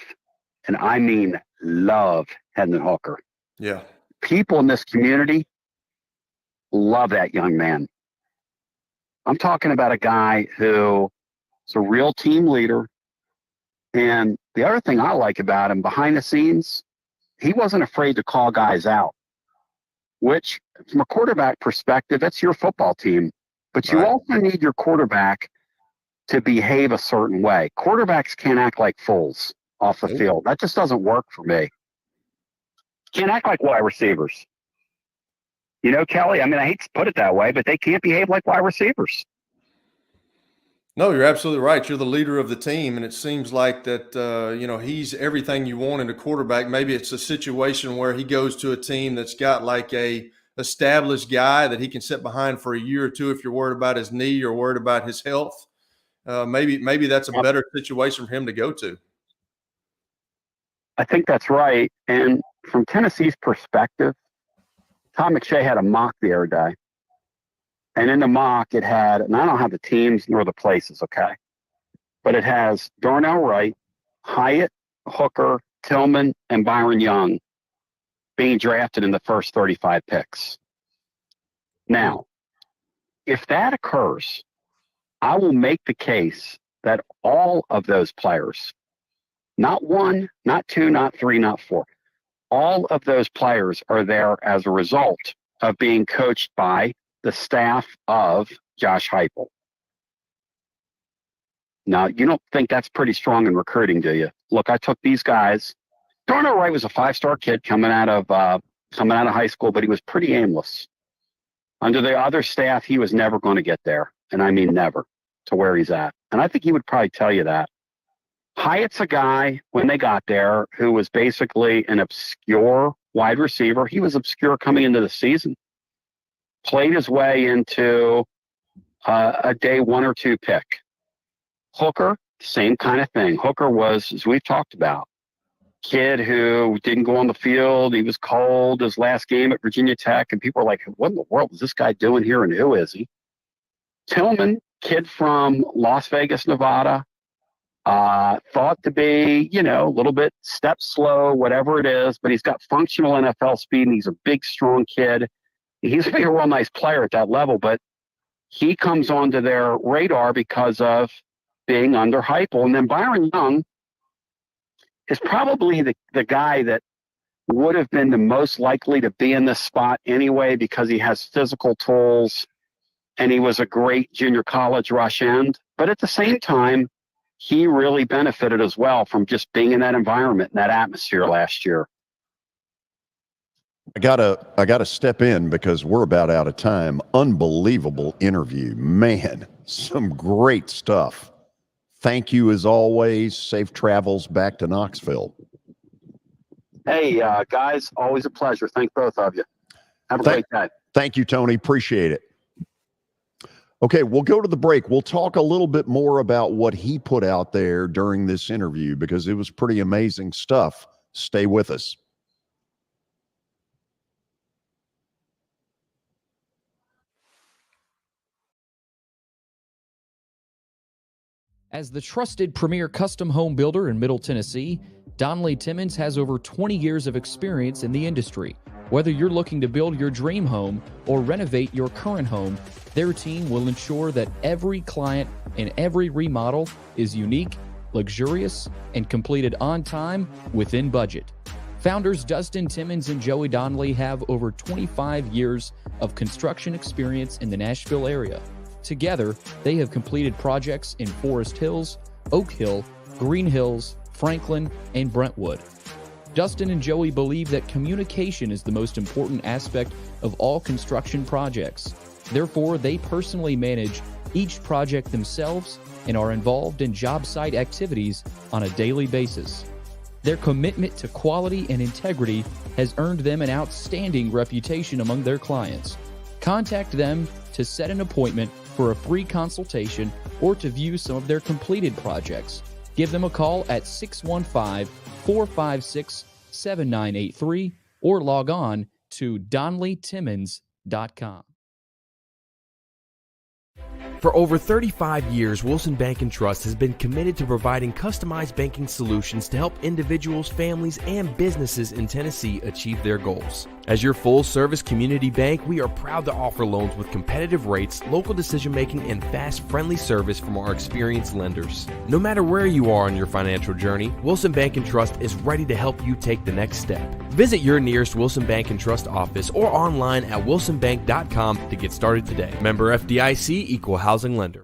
and I mean love, Hendon Hooker. Yeah. People in this community love that young man. I'm talking about a guy who is a real team leader. And the other thing I like about him behind the scenes, he wasn't afraid to call guys out, which from a quarterback perspective, that's your football team. But you also need your quarterback to behave a certain way. Quarterbacks can't act like fools off the field. That just doesn't work for me. Can't act like wide receivers. Kelly, I mean, I hate to put it that way, but they can't behave like wide receivers. No, you're absolutely right. You're the leader of the team, and it seems like that, he's everything you want in a quarterback. Maybe it's a situation where he goes to a team that's got like a established guy that he can sit behind for a year or two if you're worried about his knee or worried about his health. Maybe that's a better situation for him to go to. I think that's right. And from Tennessee's perspective, Tom McShay had a mock the other day. And in the mock, it had, and I don't have the teams nor the places, okay? But it has Darnell Wright, Hyatt, Hooker, Tillman, and Byron Young being drafted in the first 35 picks. Now, if that occurs, I will make the case that all of those players, not one, not two, not three, not four, all of those players are there as a result of being coached by the staff of Josh Heupel. Now, you don't think that's pretty strong in recruiting, do you? Look, I took these guys. Darnell Wright was a 5-star kid coming out of high school, but he was pretty aimless. Under the other staff, he was never going to get there, and I mean never, to where he's at. And I think he would probably tell you that. Hyatt's a guy, when they got there, who was basically an obscure wide receiver. He was obscure coming into the season. Played his way into a day 1 or 2 pick. Hooker, same kind of thing. Hooker was, as we've talked about, kid who didn't go on the field. He was cold his last game at Virginia Tech, and people were like, what in the world is this guy doing here, and who is he? Tillman, kid from Las Vegas, Nevada, thought to be, a little bit step slow, whatever it is, but he's got functional NFL speed, and he's a big, strong kid. He's going to be a real nice player at that level, but he comes onto their radar because of being under Heupel. And then Byron Young is probably the guy that would have been the most likely to be in this spot anyway, because he has physical tools and he was a great junior college rush end. But at the same time, he really benefited as well from just being in that environment and that atmosphere last year. I gotta step in because we're about out of time. Unbelievable interview, man. Some great stuff. Thank you as always. Safe travels back to Knoxville. Hey, guys, always a pleasure. Thank both of you. Have a great day. Thank you, Tony. Appreciate it. Okay, we'll go to the break. We'll talk a little bit more about what he put out there during this interview because it was pretty amazing stuff. Stay with us. As the trusted premier custom home builder in Middle Tennessee, Donnelly Timmons has over 20 years of experience in the industry. Whether you're looking to build your dream home or renovate your current home, their team will ensure that every client and every remodel is unique, luxurious, and completed on time within budget. Founders Dustin Timmons and Joey Donnelly have over 25 years of construction experience in the Nashville area. Together, they have completed projects in Forest Hills, Oak Hill, Green Hills, Franklin, and Brentwood. Dustin and Joey believe that communication is the most important aspect of all construction projects. Therefore, they personally manage each project themselves and are involved in job site activities on a daily basis. Their commitment to quality and integrity has earned them an outstanding reputation among their clients. Contact them to set an appointment for a free consultation or to view some of their completed projects. Give them a call at 615-456-7983 or log on to DonnellyTimmons.com. For over 35 years, Wilson Bank & Trust has been committed to providing customized banking solutions to help individuals, families, and businesses in Tennessee achieve their goals. As your full-service community bank, we are proud to offer loans with competitive rates, local decision-making, and fast, friendly service from our experienced lenders. No matter where you are on your financial journey, Wilson Bank & Trust is ready to help you take the next step. Visit your nearest Wilson Bank & Trust office or online at wilsonbank.com to get started today. Member FDIC, Equal Housing Lender.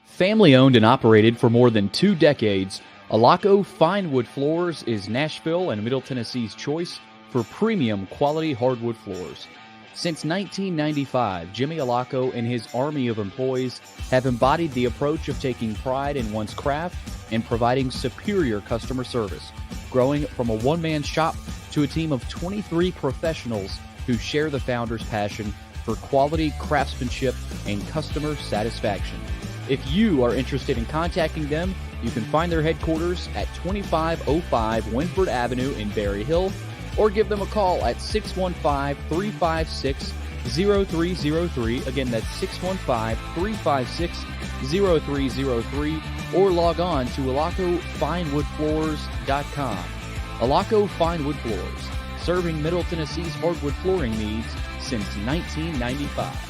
Family owned and operated for more than 2 decades, Alaco Fine Wood Floors is Nashville and Middle Tennessee's choice for premium quality hardwood floors. Since 1995, Jimmy Alaco and his army of employees have embodied the approach of taking pride in one's craft and providing superior customer service. Growing from a one-man shop to a team of 23 professionals who share the founders' passion for quality craftsmanship and customer satisfaction. If you are interested in contacting them, you can find their headquarters at 2505 Winford Avenue in Berry Hill, or give them a call at 615-356-0303. Again, that's 615-356-0303, or log on to alacofinewoodfloors.com. Alaco Fine Wood Floors, serving Middle Tennessee's hardwood flooring needs since 1995.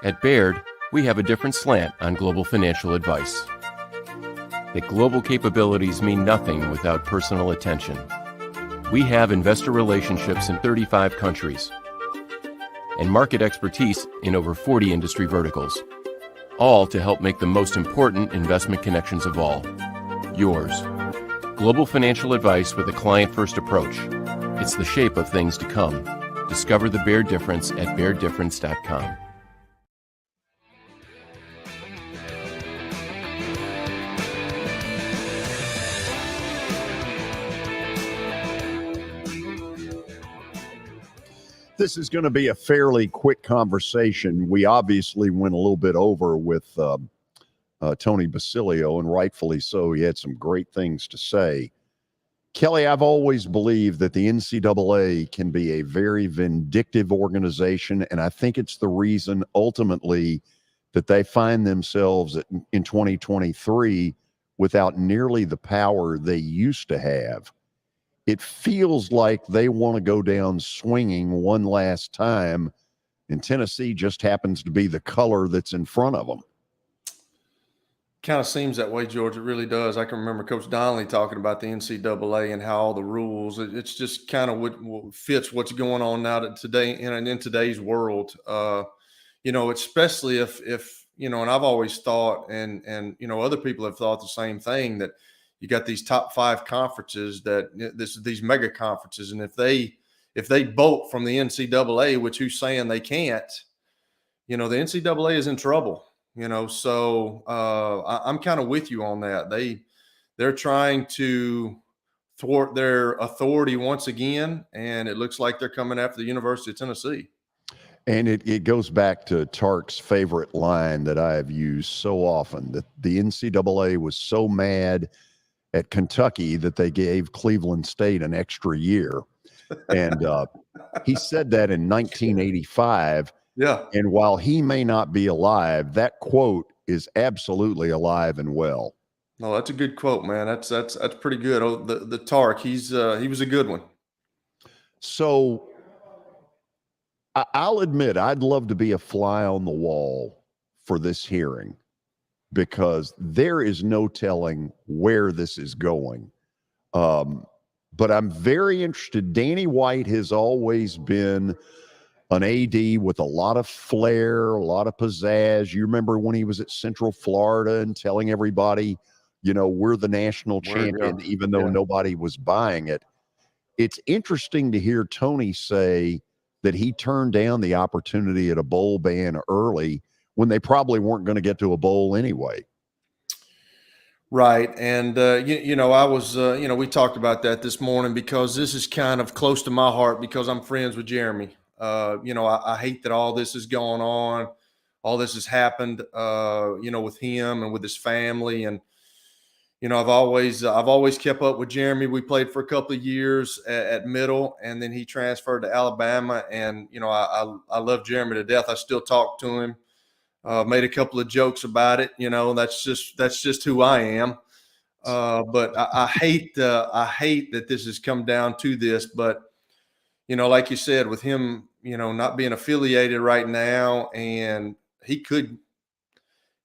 At Baird, we have a different slant on global financial advice. That global capabilities mean nothing without personal attention. We have investor relationships in 35 countries and market expertise in over 40 industry verticals, all to help make the most important investment connections of all, yours. Global financial advice with a client-first approach. It's the shape of things to come. Discover the Baird difference at BairdDifference.com. This is going to be a fairly quick conversation. We obviously went a little bit over with Tony Basilio, and rightfully so. He had some great things to say. Kelly, I've always believed that the NCAA can be a very vindictive organization, and I think it's the reason ultimately that they find themselves in 2023 without nearly the power they used to have. It feels like they want to go down swinging one last time, and Tennessee just happens to be the color that's in front of them. Kind of seems that way, George. It really does. I can remember Coach Donnelly talking about the NCAA and how all the rules, it's just kind of what fits what's going on now today in today's world. Especially if and I've always thought, and other people have thought the same thing, that you got these top 5 conferences these mega conferences. And if they bolt from the NCAA, which who's saying they can't, the NCAA is in trouble, so I'm kind of with you on that. They're trying to thwart their authority once again. And it looks like they're coming after the University of Tennessee. And it goes back to Tark's favorite line that I have used so often, that the NCAA was so mad at Kentucky that they gave Cleveland State an extra year. And he said that in 1985. Yeah. And while he may not be alive, that quote is absolutely alive and well. No, that's a good quote, man. That's pretty good. Oh, the Tark, he was a good one. So I'll admit, I'd love to be a fly on the wall for this hearing, because there is no telling where this is going. But I'm very interested. Danny White has always been an AD with a lot of flair, a lot of pizzazz. You remember when he was at Central Florida and telling everybody, we're the national champion, even though nobody was buying it. It's interesting to hear Tony say that he turned down the opportunity at a bowl ban early when they probably weren't going to get to a bowl anyway. Right. And, I was, we talked about that this morning, because this is kind of close to my heart, because I'm friends with Jeremy. I hate that all this is going on. All this has happened, with him and with his family. And, I've always kept up with Jeremy. We played for a couple of years at Middle, and then he transferred to Alabama. And, I love Jeremy to death. I still talk to him. Made a couple of jokes about it. That's just who I am. But I hate that this has come down to this. But, like you said, with him, not being affiliated right now, and he could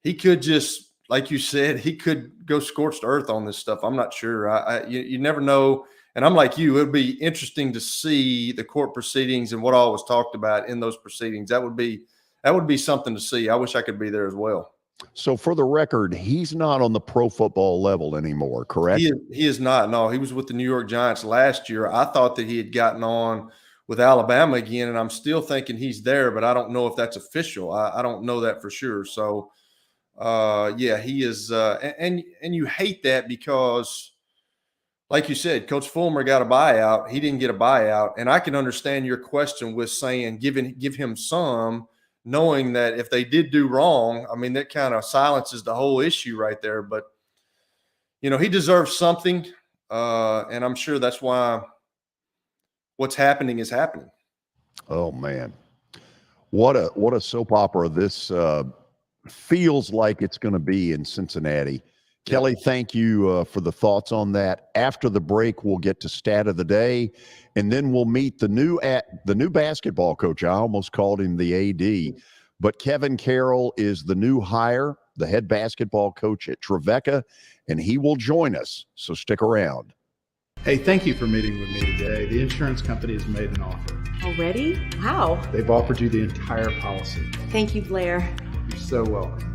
just, like you said, he could go scorched earth on this stuff. I'm not sure. You never know. And I'm like you. It would be interesting to see the court proceedings and what all was talked about in those proceedings. That would be something to see. I wish I could be there as well. So for the record, he's not on the pro football level anymore, correct? He is not. No, he was with the New York Giants last year. I thought that he had gotten on with Alabama again, and I'm still thinking he's there, but I don't know if that's official. I don't know that for sure. So, he is. And you hate that, because like you said, Coach Fulmer got a buyout. He didn't get a buyout. And I can understand your question with saying give him some, knowing that if they did do wrong, I mean, that kind of silences the whole issue right there. But, you know, he deserves something. And I'm sure that's why what's happening is happening. Oh, man. What a soap opera this feels like it's going to be in Cincinnati. Kelly, thank you for the thoughts on that. After the break, we'll get to stat of the day, and then we'll meet the new basketball coach. I almost called him the AD, but Kevin Carroll is the new hire, the head basketball coach at Trevecca, and he will join us, so stick around. Hey, thank you for meeting with me today. The insurance company has made an offer. Already? How? They've offered you the entire policy. Thank you, Blair. You're so welcome.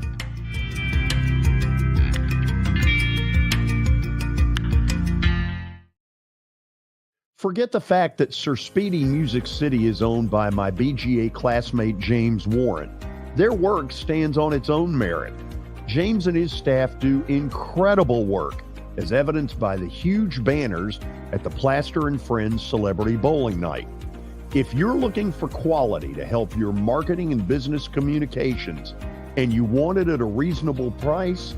Forget the fact that Sir Speedy Music City is owned by my BGA classmate James Warren. Their work stands on its own merit. James and his staff do incredible work, as evidenced by the huge banners at the Plaster and Friends Celebrity Bowling Night. If you're looking for quality to help your marketing and business communications, and you want it at a reasonable price,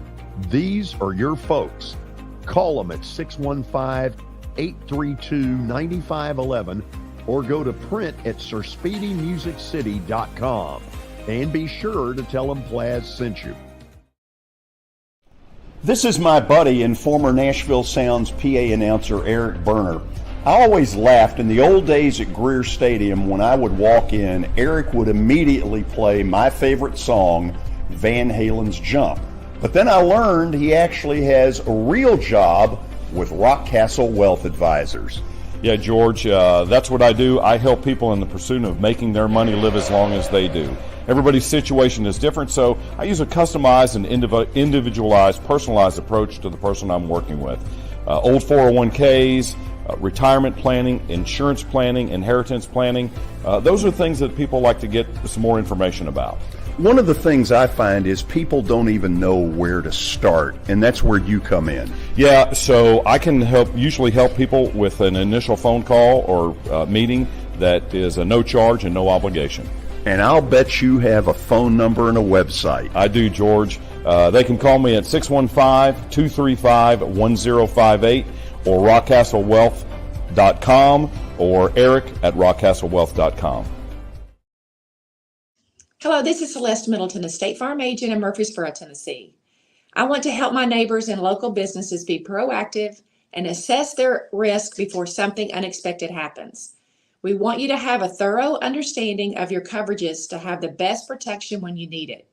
these are your folks. Call them at 615-832-9511 or go to print at sirspeedymusiccity.com. And be sure to tell them Plaz sent you. This is my buddy and former Nashville Sounds PA announcer Eric Berner. I always laughed in the old days at Greer Stadium when I would walk in, Eric would immediately play my favorite song, Van Halen's Jump. But then I learned he actually has a real job with Rockcastle Wealth Advisors. Yeah, George, that's what I do. I help people in the pursuit of making their money live as long as they do. Everybody's situation is different, so I use a customized and individualized, personalized approach to the person I'm working with. Old 401ks, retirement planning, insurance planning, inheritance planning. Those are things that people like to get some more information about. One of the things I find is people don't even know where to start, and that's where you come in. Yeah, so I can usually help people with an initial phone call or meeting that is a no charge and no obligation. And I'll bet you have a phone number and a website. I do, George. They can call me at 615-235-1058 or rockcastlewealth.com or Eric at rockcastlewealth.com. Hello, this is Celeste Middleton, a State Farm agent in Murfreesboro, Tennessee. I want to help my neighbors and local businesses be proactive and assess their risk before something unexpected happens. We want you to have a thorough understanding of your coverages to have the best protection when you need it.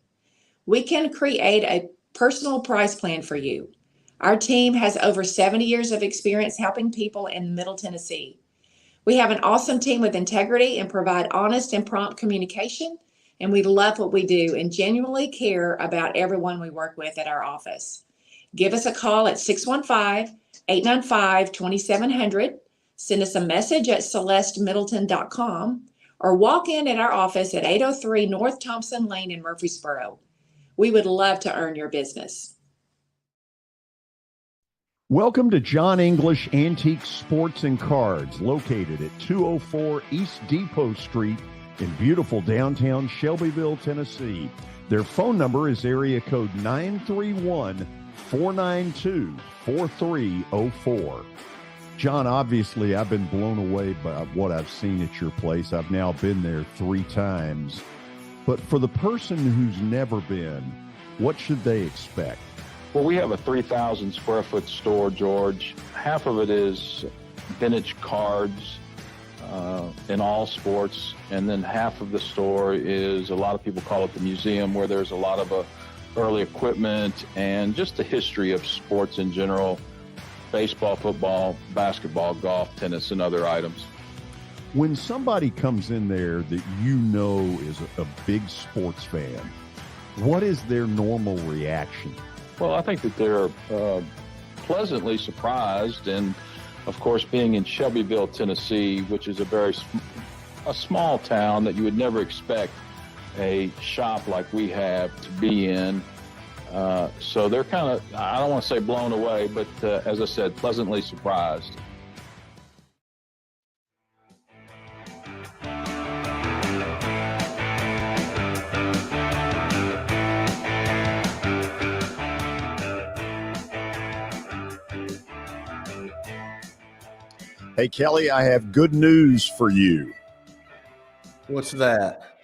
We can create a personal price plan for you. Our team has over 70 years of experience helping people in Middle Tennessee. We have an awesome team with integrity and provide honest and prompt communication, and we love what we do and genuinely care about everyone we work with at our office. Give us a call at 615-895-2700. Send us a message at celestemiddleton.com or walk in at our office at 803 North Thompson Lane in Murfreesboro. We would love to earn your business. Welcome to John English Antique Sports and Cards, located at 204 East Depot Street in beautiful downtown Shelbyville, Tennessee. Their phone number is area code 931-492-4304. John, obviously, I've been blown away by what I've seen at your place. I've now been there 3 times. But for the person who's never been, what should they expect? Well, we have a 3,000 square foot store, George. Half of it is vintage cards in all sports. And then half of the store is, a lot of people call it the museum, where there's a lot of early equipment and just the history of sports in general. Baseball, football, basketball, golf, tennis, and other items. When somebody comes in there that you know is a big sports fan, what is their normal reaction? Well, I think that they're pleasantly surprised, and of course, being in Shelbyville, Tennessee, which is a small town that you would never expect a shop like we have to be in. So they're kind of, I don't want to say blown away, but as I said, pleasantly surprised. Hey, Kelly, I have good news for you. What's that?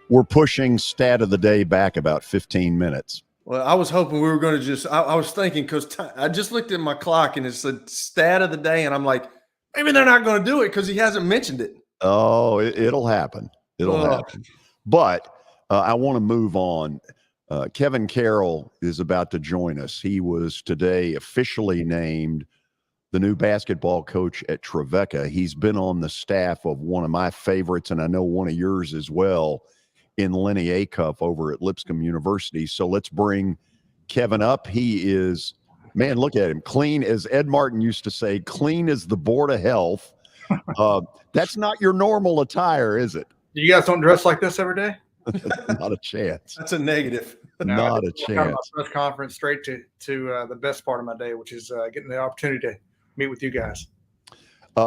We're pushing stat of the day back about 15 minutes. Well, I was hoping we were going to just, I was thinking, because I just looked at my clock and it said stat of the day. And I'm like, maybe they're not going to do it because he hasn't mentioned it. Oh, it'll happen. It'll happen. But I want to move on. Kevin Carroll is about to join us. He was today officially named the new basketball coach at Trevecca. He's been on the staff of one of my favorites, and I know one of yours as well, in Lenny Acuff over at Lipscomb University. So let's bring Kevin up. He is, man, look at him. Clean, as Ed Martin used to say, clean as the Board of Health. That's not your normal attire, is it? You guys don't dress like this every day? Not a chance. That's a negative. Not a chance. My press conference straight to the best part of my day, which is getting the opportunity to meet with you guys.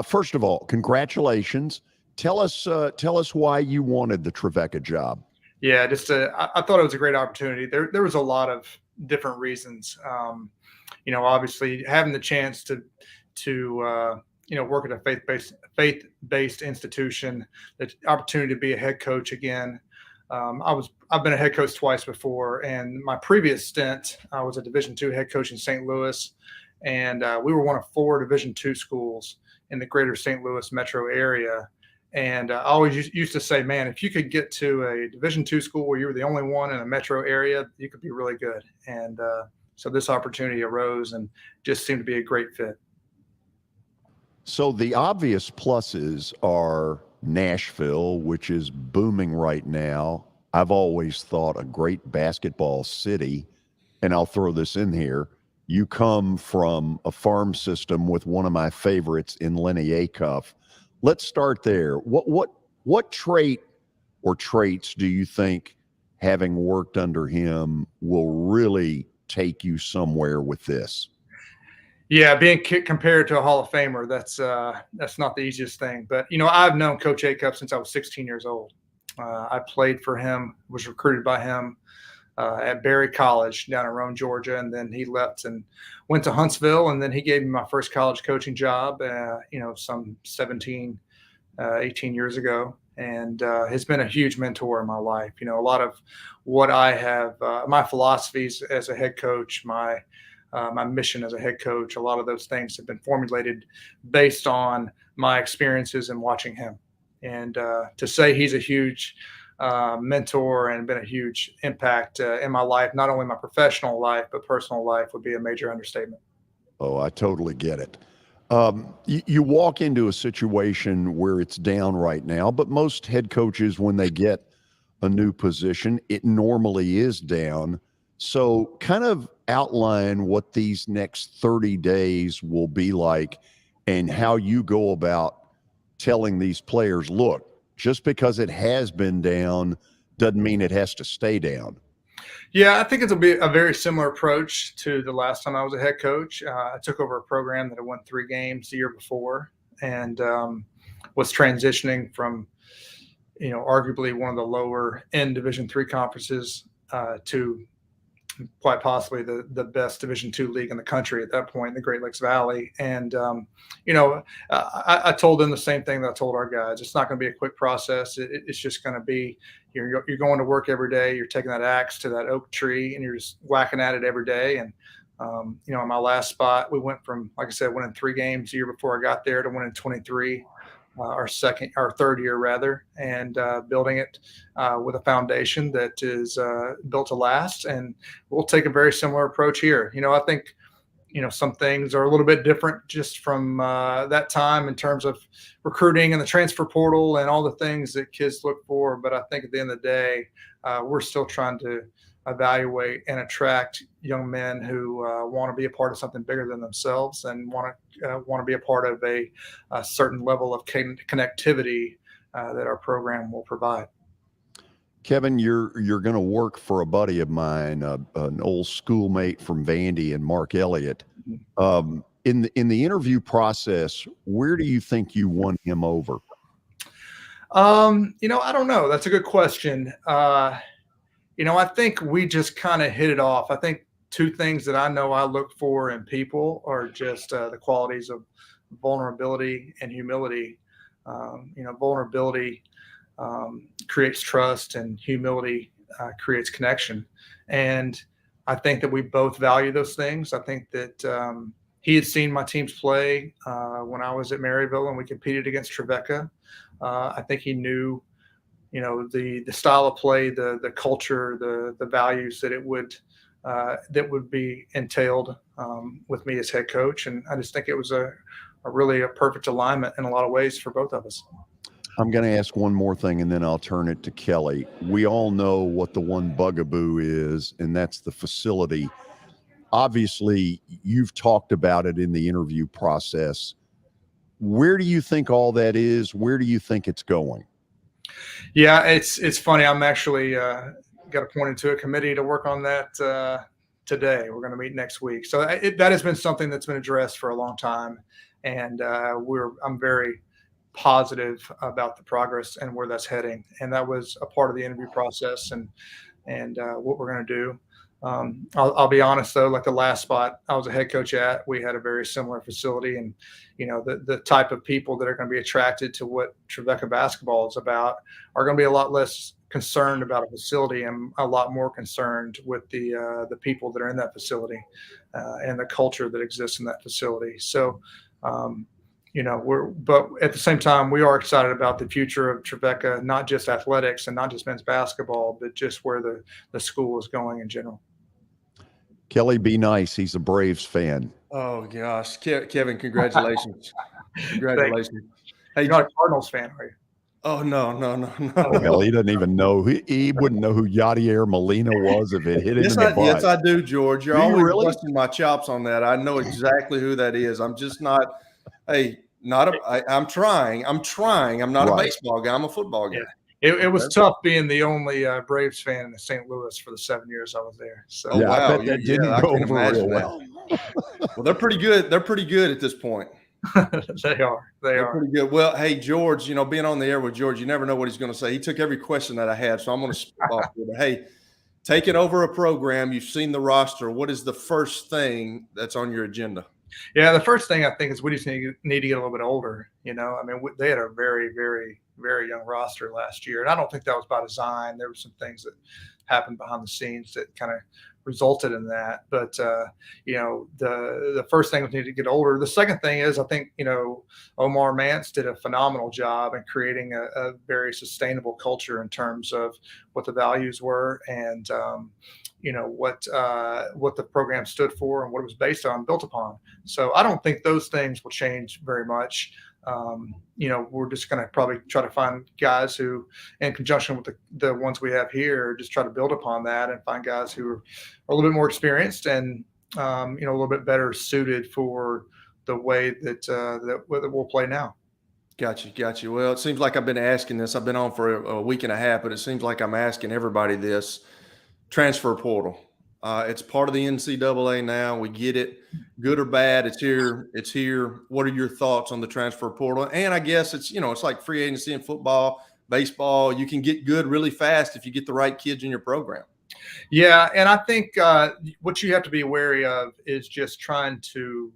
First of all, congratulations. Tell us why you wanted the Trevecca job. Yeah, just I thought it was a great opportunity. There was a lot of different reasons. Obviously having the chance to work at a faith-based institution, the opportunity to be a head coach again. I've been a head coach twice before, and my previous stint, I was a Division II head coach in St. Louis, and we were one of 4 Division II schools in the greater St. Louis metro area. And I always used to say, man, if you could get to a Division II school where you were the only one in a metro area, you could be really good. And so this opportunity arose and just seemed to be a great fit. So the obvious pluses are Nashville, which is booming right now. I've always thought a great basketball city, and I'll throw this in here. You come from a farm system with one of my favorites in Lenny Acuff. Let's start there. What trait or traits do you think, having worked under him, will really take you somewhere with this? Yeah, being compared to a Hall of Famer, that's not the easiest thing. But, I've known Coach Acuff since I was 16 years old. I played for him, was recruited by him at Berry College down in Rome, Georgia. And then he left and went to Huntsville. And then he gave me my first college coaching job, some 17, 18 years ago. And has been a huge mentor in my life. A lot of what I have, my philosophies as a head coach, my mission as a head coach, a lot of those things have been formulated based on my experiences and watching him. And to say he's a huge mentor and been a huge impact in my life, not only my professional life, but personal life, would be a major understatement. Oh, I totally get it. You walk into a situation where it's down right now, but most head coaches, when they get a new position, it normally is down. So kind of outline what these next 30 days will be like and how you go about telling these players, look, just because it has been down doesn't mean it has to stay down. Yeah, I think it'll be a very similar approach to the last time I was a head coach. I took over a program that had won 3 games the year before and was transitioning from, arguably one of the lower end Division III conferences to quite possibly the best Division II league in the country at that point, the Great Lakes Valley. And, I told them the same thing that I told our guys. It's not going to be a quick process. It's just going to be, you're going to work every day. You're taking that axe to that oak tree and you're just whacking at it every day. And, in my last spot, we went from, like I said, winning 3 games the year before I got there to winning 23. Our third year rather, and building it with a foundation that is built to last. And we'll take a very similar approach here. I think, some things are a little bit different just from that time in terms of recruiting and the transfer portal and all the things that kids look for. But I think at the end of the day, we're still trying to evaluate and attract young men who want to be a part of something bigger than themselves and want to be a part of a certain level of connectivity that our program will provide. Kevin, you're going to work for a buddy of mine, an old schoolmate from Vandy, and Mark Elliott. In the interview process, where do you think you won him over? I don't know. That's a good question. I think we just kind of hit it off. I think two things that I know I look for in people are just the qualities of vulnerability and humility. Vulnerability creates trust, and humility creates connection. And I think that we both value those things. I think that he had seen my teams play when I was at Maryville and we competed against Trevecca. I think he knew, the style of play, the culture, the values that would be entailed with me as head coach. And I just think it was a really perfect alignment in a lot of ways for both of us. I'm going to ask one more thing, and then I'll turn it to Kelly. We all know what the one bugaboo is, and that's the facility. Obviously, you've talked about it in the interview process. Where do you think all that is? Where do you think it's going? Yeah, it's funny. I'm actually got appointed to a committee to work on that today. We're going to meet next week. So that has been something that's been addressed for a long time, and I'm very positive about the progress and where that's heading. And that was a part of the interview process and what we're going to do. I'll be honest though, like the last spot I was a head coach at, we had a very similar facility, and the type of people that are going to be attracted to what Trevecca basketball is about are going to be a lot less concerned about a facility and a lot more concerned with the people that are in that facility and the culture that exists in that facility. So but at the same time, we are excited about the future of Trevecca, not just athletics and not just men's basketball, but just where the school is going in general. Kelly, be nice. He's a Braves fan. Oh gosh, Kevin, congratulations! Congratulations. Hey, you're not a Cardinals fan, are you? Oh no. Well, he doesn't even know. He wouldn't know who Yadier Molina was if it hit him in the butt. Yes, I do, George. You're Do you always really? busting my chops on that. I know exactly who that is. I'm just not. I'm trying. I'm not a baseball guy. I'm a football guy. Yeah. It was tough being the only Braves fan in St. Louis for the 7 years I was there. So Yeah, wow, I bet that didn't go over real well. Well, they're pretty good. They're pretty good at this point. They are. They're pretty good. Well, hey, George, being on the air with George, you never know what he's going to say. He took every question that I had, so I'm going to spit off with it. Hey, taking over a program, you've seen the roster. What is the first thing that's on your agenda? Yeah, the first thing I think is we just need to get a little bit older. They had a very, very, very young roster last year, and I don't think that was by design. There were some things that happened behind the scenes that kind of resulted in that. But the first thing we need to get older. The second thing is I think Omar Mance did a phenomenal job in creating a very sustainable culture in terms of what the values were and what the program stood for and what it was based on, built upon. So I don't think those things will change very much. We're just going to probably try to find guys who, in conjunction with the ones we have here, just try to build upon that and find guys who are a little bit more experienced and a little bit better suited for the way that we'll play now. Got you. Well, it seems like I've been asking this. I've been on for a week and a half, but it seems like I'm asking everybody this. Transfer portal. It's part of the NCAA now. We get it, good or bad. It's here. What are your thoughts on the transfer portal? And I guess it's like free agency in football, baseball. You can get good really fast if you get the right kids in your program. Yeah, and I think what you have to be wary of is just trying to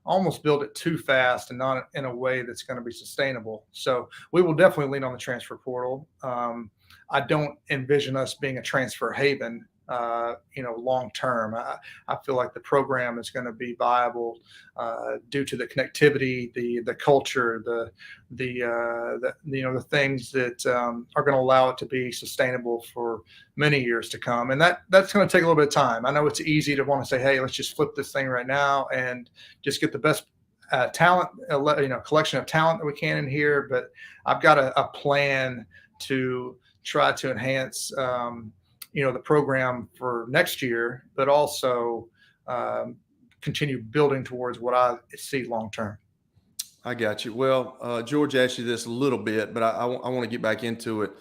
almost build it too fast and not in a way that's going to be sustainable. So we will definitely lean on the transfer portal. I don't envision us being a transfer haven, long term. I feel like the program is going to be viable due to the connectivity, the culture, the things that are going to allow it to be sustainable for many years to come. And that's going to take a little bit of time. I know it's easy to want to say, hey, let's just flip this thing right now and just get the best talent, collection of talent that we can in here. But I've got a plan to try to enhance, the program for next year, but also continue building towards what I see long term. I got you. Well, George asked you this a little bit, but I want to get back into it.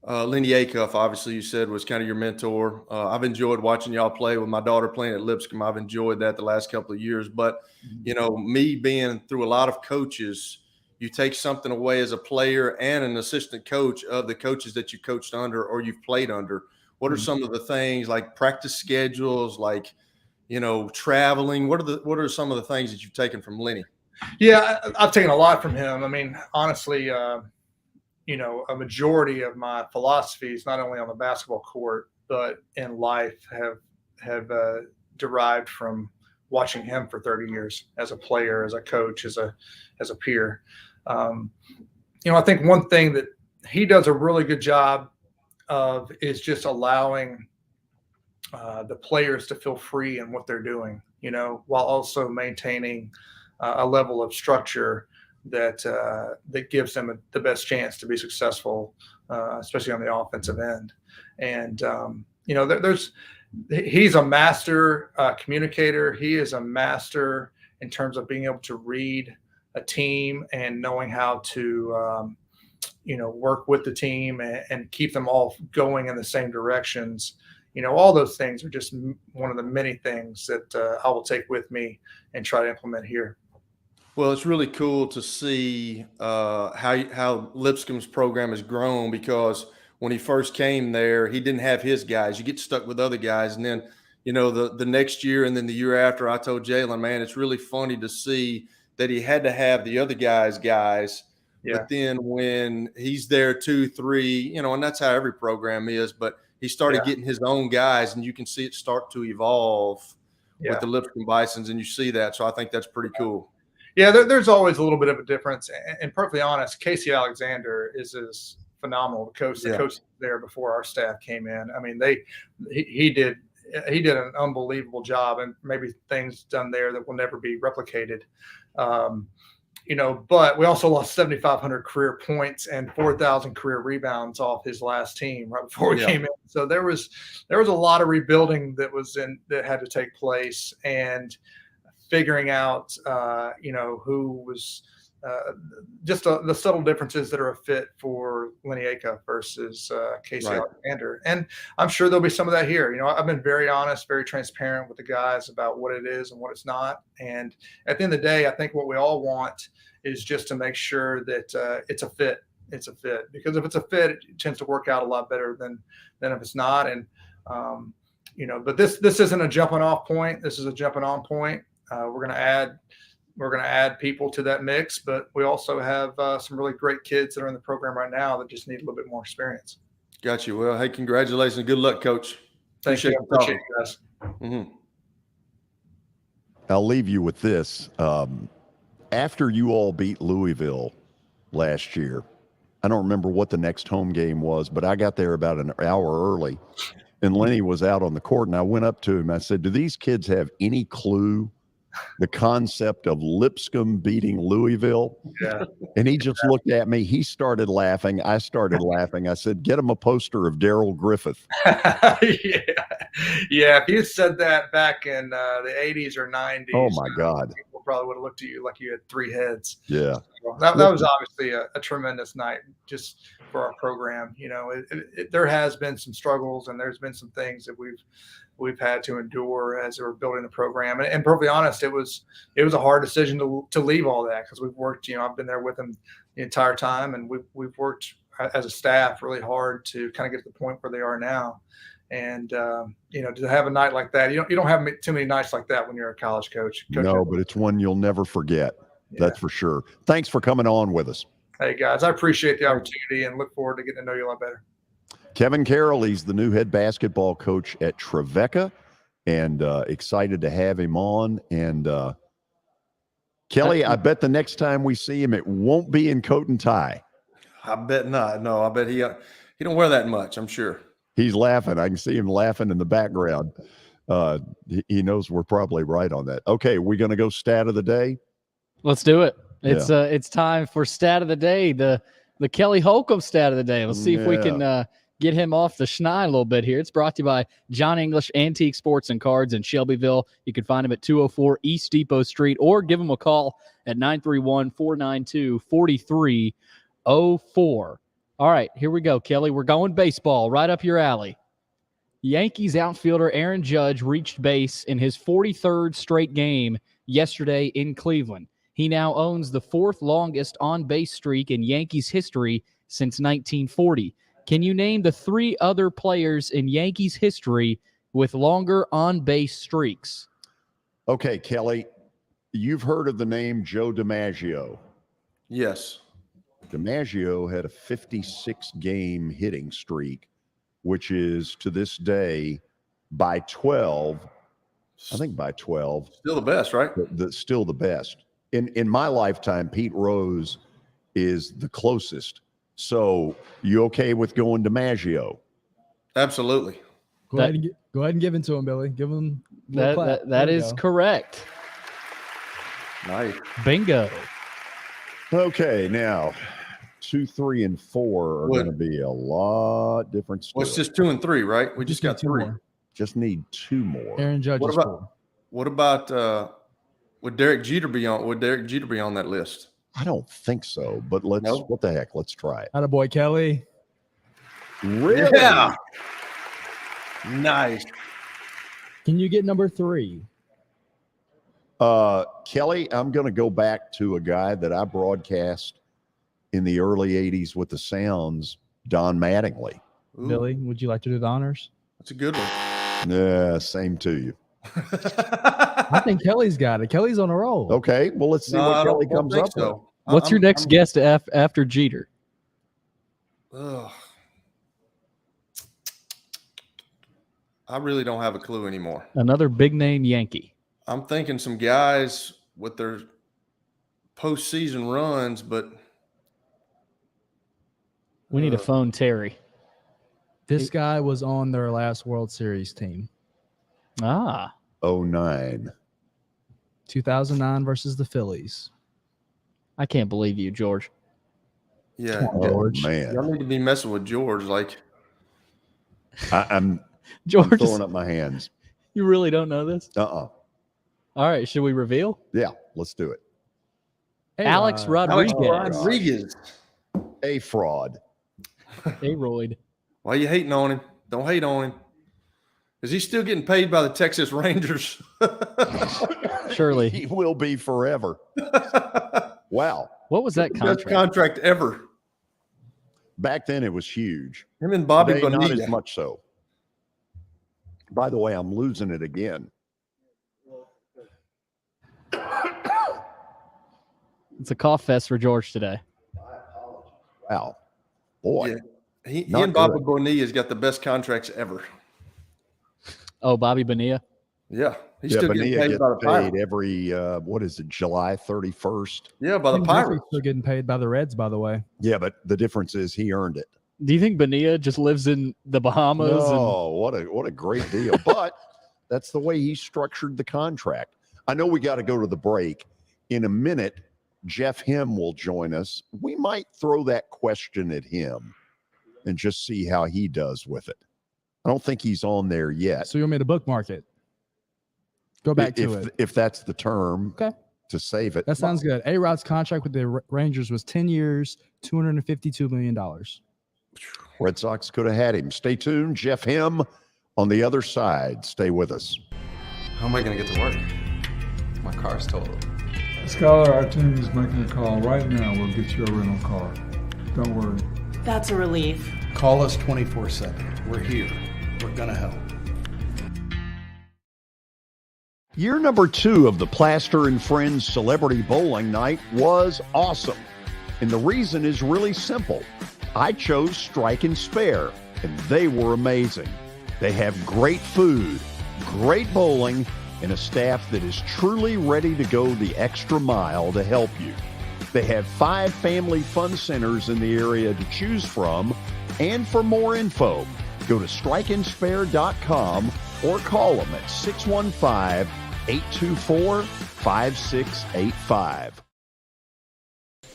Lenny Acuff, obviously, you said was kind of your mentor. I've enjoyed watching y'all play with my daughter playing at Lipscomb. I've enjoyed that the last couple of years. But, me being through a lot of coaches, you take something away as a player and an assistant coach of the coaches that you coached under or you've played under. What are some of the things like practice schedules, like, traveling? What are some of the things that you've taken from Lenny? Yeah, I've taken a lot from him. I mean, honestly, a majority of my philosophies, not only on the basketball court but in life, have derived from watching him for 30 years as a player, as a coach, as a peer. I think one thing that he does a really good job of is just allowing the players to feel free in what they're doing, while also maintaining a level of structure that gives them the best chance to be successful, especially on the offensive end. And he's a master communicator. He is a master in terms of being able to read a team and knowing how to work with the team and keep them all going in the same directions. All those things are just one of the many things that I will take with me and try to implement here. Well, it's really cool to see how Lipscomb's program has grown, because when he first came there, he didn't have his guys. You get stuck with other guys. And then, the next year and then the year after, I told Jalen, man, it's really funny to see that he had to have the other guys. Yeah. But then when he's there 2, 3, and that's how every program is, but he started getting his own guys, and you can see it start to evolve with the Lipscomb Bisons, and you see that. So I think that's pretty cool. Yeah, there's always a little bit of a difference. And perfectly honest, Casey Alexander is phenomenal. The coach there before our staff came in. I mean, he did an unbelievable job, and maybe things done there that will never be replicated. But we also lost 7,500 career points and 4,000 career rebounds off his last team right before he came in. So there was a lot of rebuilding that had to take place, and figuring out, who was just the subtle differences that are a fit for Lenny Acuff versus Casey Alexander. And I'm sure there'll be some of that here. I've been very honest, very transparent with the guys about what it is and what it's not. And at the end of the day, I think what we all want is just to make sure that it's a fit. It's a fit, because if it's a fit, it tends to work out a lot better than if it's not. And, but this isn't a jumping off point. This is a jumping on point. We're going to add people to that mix, but we also have some really great kids that are in the program right now that just need a little bit more experience. Got you. Well, hey, congratulations. Good luck, Coach. Thank you. Appreciate you guys. Mm-hmm. I'll leave you with this. After you all beat Louisville last year, I don't remember what the next home game was, but I got there about an hour early, and Lenny was out on the court, and I went up to him. I said, do these kids have any clue the concept of Lipscomb beating Louisville? Yeah. And he just looked at me. He started laughing. I started laughing. I said, get him a poster of Darrell Griffith. Yeah. If you said that back in the 80s or 90s, oh my God, people probably would have looked at you like you had 3 heads. Yeah. So that was obviously a tremendous night just for our program. There has been some struggles, and there's been some things that we've had to endure as we're building the program. And perfectly honest, it was a hard decision to leave all that, because we've worked, I've been there with them the entire time, and we've worked as a staff really hard to kind of get to the point where they are now. And, to have a night like that, you don't have too many nights like that when you're a college coach. No, but it's one you'll never forget. Yeah. That's for sure. Thanks for coming on with us. Hey guys, I appreciate the opportunity and look forward to getting to know you a lot better. Kevin Carroll, he's the new head basketball coach at Trevecca, and excited to have him on. And Kelly, I bet the next time we see him, it won't be in coat and tie. I bet not. No, I bet he don't wear that much, I'm sure. He's laughing. I can see him laughing in the background. He knows we're probably right on that. Okay, we're going to go stat of the day. Let's do it. It's time for stat of the day. The Kelly Holcomb stat of the day. Let's see if we can get him off the schneid a little bit here. It's brought to you by John English Antique Sports and Cards in Shelbyville. You can find him at 204 East Depot Street, or give him a call at 931-492-4304. All right, here we go, Kelly. We're going baseball, right up your alley. Yankees outfielder Aaron Judge reached base in his 43rd straight game yesterday in Cleveland. He now owns the 4th longest on-base streak in Yankees history since 1940. Can you name the 3 other players in Yankees history with longer on-base streaks? Okay, Kelly, you've heard of the name Joe DiMaggio. Yes. DiMaggio had a 56-game hitting streak, which is to this day by 12. I think by 12. Still the best, right? Still the best. In my lifetime, Pete Rose is the closest. So you okay with going DiMaggio? Absolutely. Go ahead and give it to him, Billy. Give him a little clap. That is correct. Nice. Bingo. Okay, now 2, 3, and 4 are going to be a lot different still. Well, it's just 2 and 3, right? We just got 3 more. Just need 2 more. Aaron Judge is 4. What about would Derek Jeter be on? Would Derek Jeter be on that list? I don't think so, but what the heck? Let's try it. Attaboy, Kelly. Really? Yeah. Nice. Can you get number 3? Kelly, I'm going to go back to a guy that I broadcast in the early 80s with the Sounds, Don Mattingly. Ooh. Billy, would you like to do the honors? That's a good one. Yeah, same to you. I think Kelly's got it. Kelly's on a roll. Okay, well, let's see what Kelly comes up with. What's your next guest after Jeter? Ugh. I really don't have a clue anymore. Another big name Yankee. I'm thinking some guys with their postseason runs, but we need to phone Terry. This guy was on their last World Series team. 09. 2009 versus the Phillies. I can't believe you, George. Yeah, George. Man, y'all need to be messing with George. Like, I'm George throwing up my hands. You really don't know this? All right, should we reveal? Yeah, let's do it. Hey, Alex Rodriguez. Rodriguez. A fraud. A-roid. Why are you hating on him? Don't hate on him. Is he still getting paid by the Texas Rangers? Surely. He will be forever. Wow. What was that contract? Best contract ever. Back then, it was huge. Him and Bobby Today, not Bonilla. as much so. By the way, I'm losing it again. It's a cough fest for George today. Wow. Boy. Yeah. He and Bobby Bonilla's got the best contracts ever. Oh, Bobby Bonilla? Yeah. He's still getting paid by the Pirates. Every, what is it, July 31st? Yeah, by the Pirates. Still getting paid by the Reds, by the way. Yeah, but the difference is he earned it. Do you think Bonilla just lives in the Bahamas? Oh, what a great deal. But that's the way he structured the contract. I know we got to go to the break. In a minute, Jeff Him will join us. We might throw that question at him and just see how he does with it. I don't think he's on there yet. So you want me to bookmark it? Go back to it. If that's the term to save it. That sounds good. A-Rod's contract with the Rangers was 10 years, $252 million. Red Sox could have had him. Stay tuned. Jeff Him on the other side. Stay with us. How am I going to get to work? My car's totaled. Skylar, our team is making a call right now. We'll get you a rental car. Don't worry. That's a relief. Call us 24/7. We're here. We're going to help. Year number 2 of the Plaster and Friends Celebrity Bowling Night was awesome. And the reason is really simple. I chose Strike and Spare, and they were amazing. They have great food, great bowling, and a staff that is truly ready to go the extra mile to help you. They have 5 family fun centers in the area to choose from, and for more info, go to strikeandspare.com or call them at 615-824-5685.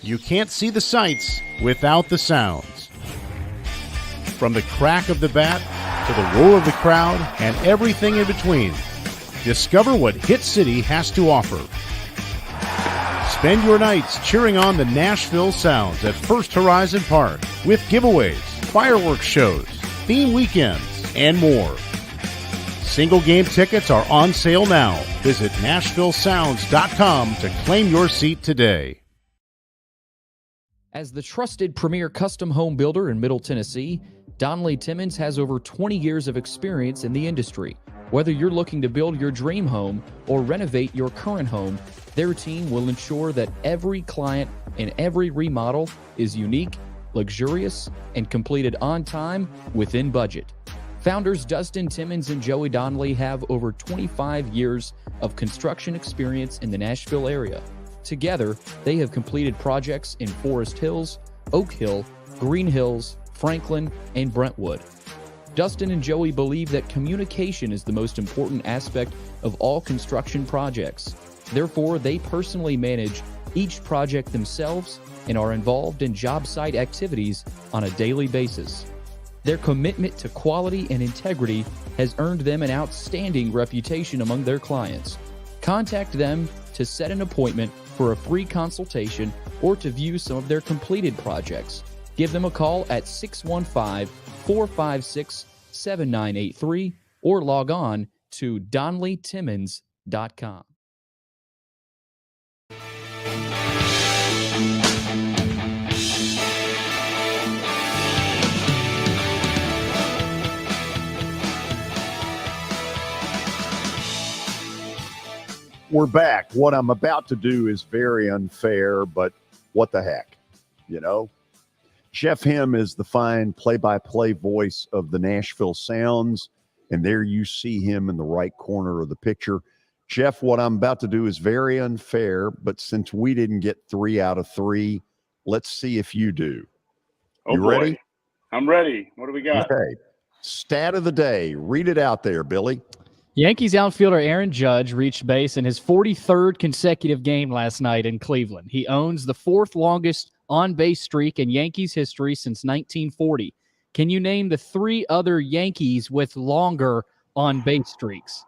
You can't see the sights without the sounds. From the crack of the bat to the roar of the crowd and everything in between, discover what Hit City has to offer. Spend your nights cheering on the Nashville Sounds at First Horizon Park with giveaways, fireworks shows, theme weekends, and more. Single game tickets are on sale now. Visit NashvilleSounds.com to claim your seat today. As the trusted premier custom home builder in Middle Tennessee, Donnelly Timmons has over 20 years of experience in the industry. Whether you're looking to build your dream home or renovate your current home, their team will ensure that every client and every remodel is unique, luxurious, and completed on time within budget. Founders Dustin Timmons and Joey Donnelly have over 25 years of construction experience in the Nashville area. Together, they have completed projects in Forest Hills, Oak Hill, Green Hills, Franklin, and Brentwood. Dustin and Joey believe that communication is the most important aspect of all construction projects. Therefore, they personally manage each project themselves and are involved in job site activities on a daily basis. Their commitment to quality and integrity has earned them an outstanding reputation among their clients. Contact them to set an appointment for a free consultation or to view some of their completed projects. Give them a call at 615-456-7983 or log on to DonnellyTimmons.com. We're back. What I'm about to do is very unfair, but what the heck, you know? Jeff Him is the fine play-by-play voice of the Nashville Sounds, and there you see him in the right corner of the picture. Jeff, what I'm about to do is very unfair, but since we didn't get 3 out of 3, let's see if you do. Oh, you boy. ready? I'm ready. What do we got? Okay. Stat of the day. Read it out there, Billy. Yankees outfielder Aaron Judge reached base in his 43rd consecutive game last night in Cleveland. He owns the 4th longest on-base streak in Yankees history since 1940. Can you name the 3 other Yankees with longer on-base streaks?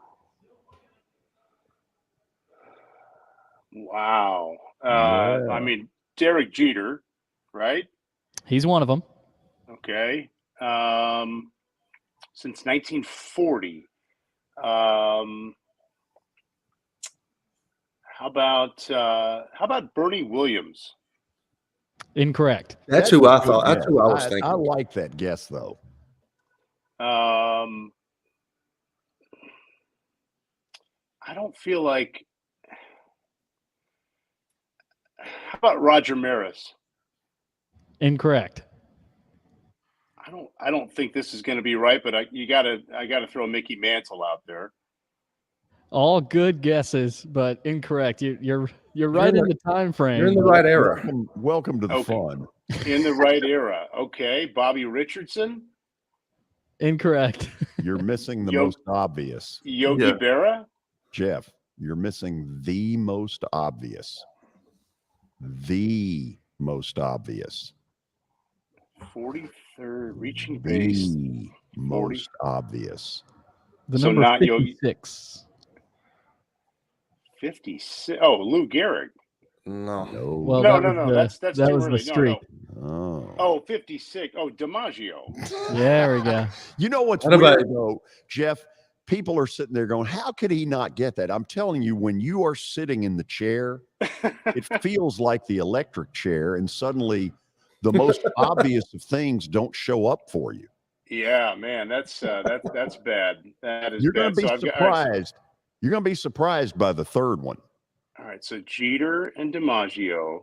Wow. I mean, Derek Jeter, right? He's one of them. Okay. Since 1940. How about Bernie Williams? Incorrect. That's who I thought. That's who I was thinking. I like that guess, though. I don't feel like. How about Roger Maris? Incorrect. I don't think this is going to be right, but I gotta throw Mickey Mantle out there. All good guesses, but incorrect. You're right in the time frame. You're in the right era. Welcome to the fun. In the right era. Okay, Bobby Richardson. Incorrect. You're missing the most obvious. Yogi Berra. Jeff, you're missing the most obvious. The most obvious. 43rd reaching base. The most obvious. The number not 56. 56. Oh, Lou Gehrig. No. Well, no. That's that too was early. the streak. Oh. Oh, 56. Oh, DiMaggio. There we go. You know what's What weird, about- though, Jeff? People are sitting there going, how could he not get that? I'm telling you, when you are sitting in the chair, it feels like the electric chair, and suddenly the most obvious of things don't show up for you. Yeah, man, that's bad. That is You're bad. going to be surprised. You're going to be surprised by the third one. All right, so Jeter and DiMaggio,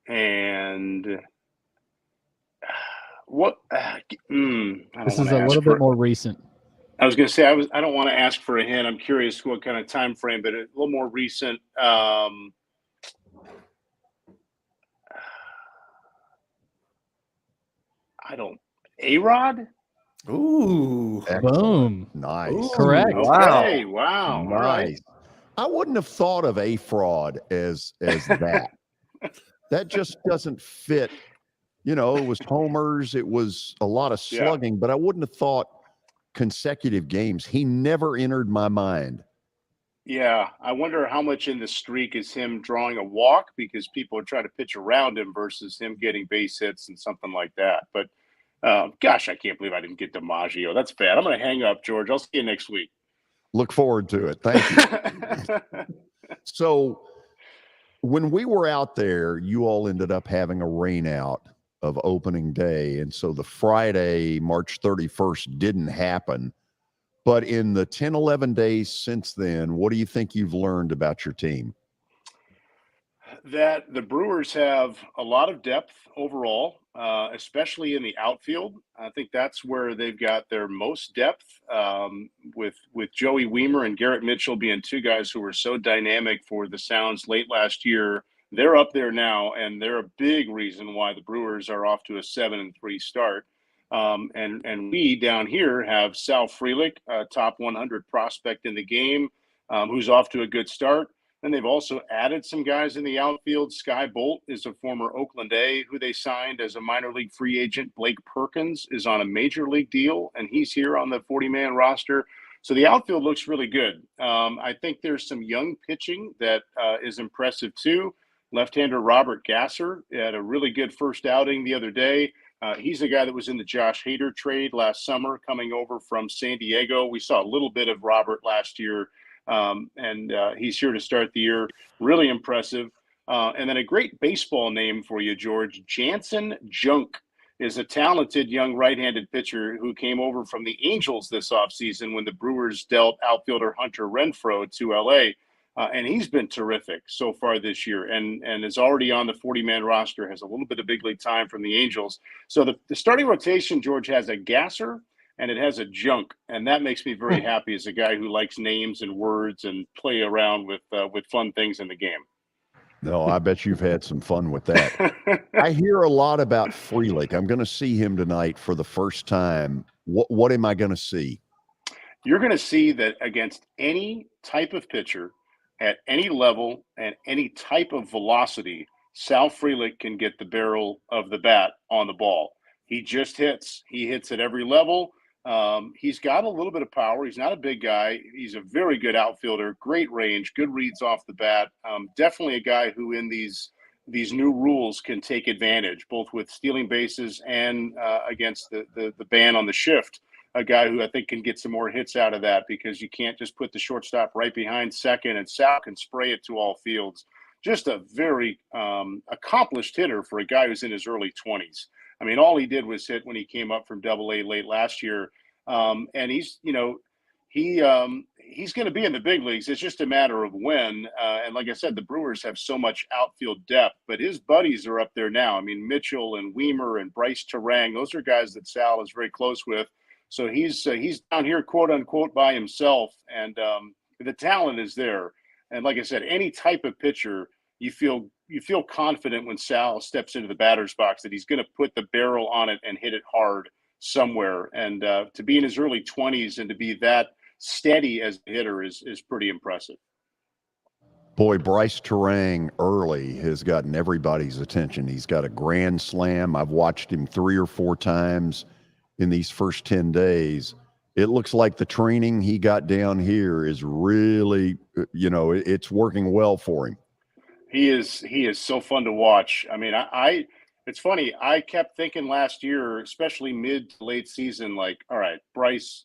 and what? This is a little bit more recent. I was going to say I don't want to ask for a hint. I'm curious what kind of time frame, but a little more recent. A-Rod? Ooh. Boom. Nice. Ooh, Correct. Okay, wow. Nice. All right. I wouldn't have thought of a fraud as that. That just doesn't fit. You know, it was homers. It was a lot of slugging, but I wouldn't have thought consecutive games. He never entered my mind. Yeah, I wonder how much in the streak is him drawing a walk because people are trying to pitch around him versus him getting base hits and something like that. But gosh, I can't believe I didn't get DiMaggio. That's bad. I'm going to hang up, George. I'll see you next week. Look forward to it. Thank you. So when we were out there, you all ended up having a rain out of opening day. And so the Friday, March 31st didn't happen. But in the 10, 11 days since then, what do you think you've learned about your team? That the Brewers have a lot of depth overall, especially in the outfield. I think that's where they've got their most depth, with Joey Weimer and Garrett Mitchell being two guys who were so dynamic for the Sounds late last year. They're up there now, and they're a big reason why the Brewers are off to a 7-3 start. And we down here have Sal Frelick, a top 100 prospect in the game, who's off to a good start. And they've also added some guys in the outfield. Sky Bolt is a former Oakland A who they signed as a minor league free agent. Blake Perkins is on a major league deal, and he's here on the 40-man roster. So the outfield looks really good. I think there's some young pitching that is impressive too. Left-hander Robert Gasser had a really good first outing the other day. He's a guy that was in the Josh Hader trade last summer coming over from San Diego. We saw a little bit of Robert last year. And he's here to start the year. Really impressive. And then a great baseball name for you, George. Jansen Junk is a talented young right-handed pitcher who came over from the Angels this offseason when the Brewers dealt outfielder Hunter Renfroe to L.A. And he's been terrific so far this year and is already on the 40-man roster, has a little bit of big league time from the Angels. So the starting rotation, George, has a Gasser, and it has a Junk, and that makes me very happy as a guy who likes names and words and play around with fun things in the game. No, I bet you've had some fun with that. I hear a lot about Frelick. I'm going to see him tonight for the first time. What am I going to see? You're going to see that against any type of pitcher at any level and any type of velocity, Sal Frelick can get the barrel of the bat on the ball. He just hits. He hits at every level. He's got a little bit of power. He's not a big guy. He's a very good outfielder, great range, good reads off the bat. Definitely a guy who in these new rules can take advantage, both with stealing bases and against the ban on the shift. A guy who I think can get some more hits out of that because you can't just put the shortstop right behind second and Sal can spray it to all fields. Just a very accomplished hitter for a guy who's in his early 20s. I mean, all he did was hit when he came up from Double-A late last year, and he's going to be in the big leagues. It's just a matter of when. And like I said, the Brewers have so much outfield depth, but his buddies are up there now. I mean, Mitchell and Weimer and Bryce Terang, those are guys that Sal is very close with. So he's down here, quote unquote, by himself, and the talent is there. And like I said, any type of pitcher, you feel confident when Sal steps into the batter's box that he's going to put the barrel on it and hit it hard somewhere. And to be in his early 20s and to be that steady as a hitter is pretty impressive. Boy, Bryce Terang early has gotten everybody's attention. He's got a grand slam. I've watched him 3 or 4 times in these first 10 days. It looks like the training he got down here is really, it's working well for him. He is so fun to watch. I mean, it's funny. I kept thinking last year, especially mid to late season, like, all right, Bryce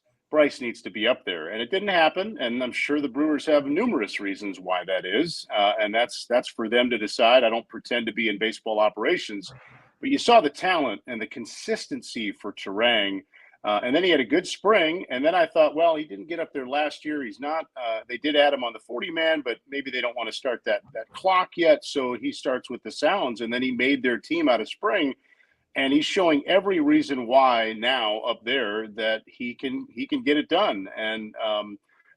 needs to be up there, and it didn't happen. And I'm sure the Brewers have numerous reasons why that is, and that's for them to decide. I don't pretend to be in baseball operations, but you saw the talent and the consistency for Terang. And then he had a good spring. And then I thought, well, he didn't get up there last year. He's not. They did add him on the 40-man, but maybe they don't want to start that clock yet. So he starts with the Sounds. And then he made their team out of spring. And he's showing every reason why now up there that he can get it done. And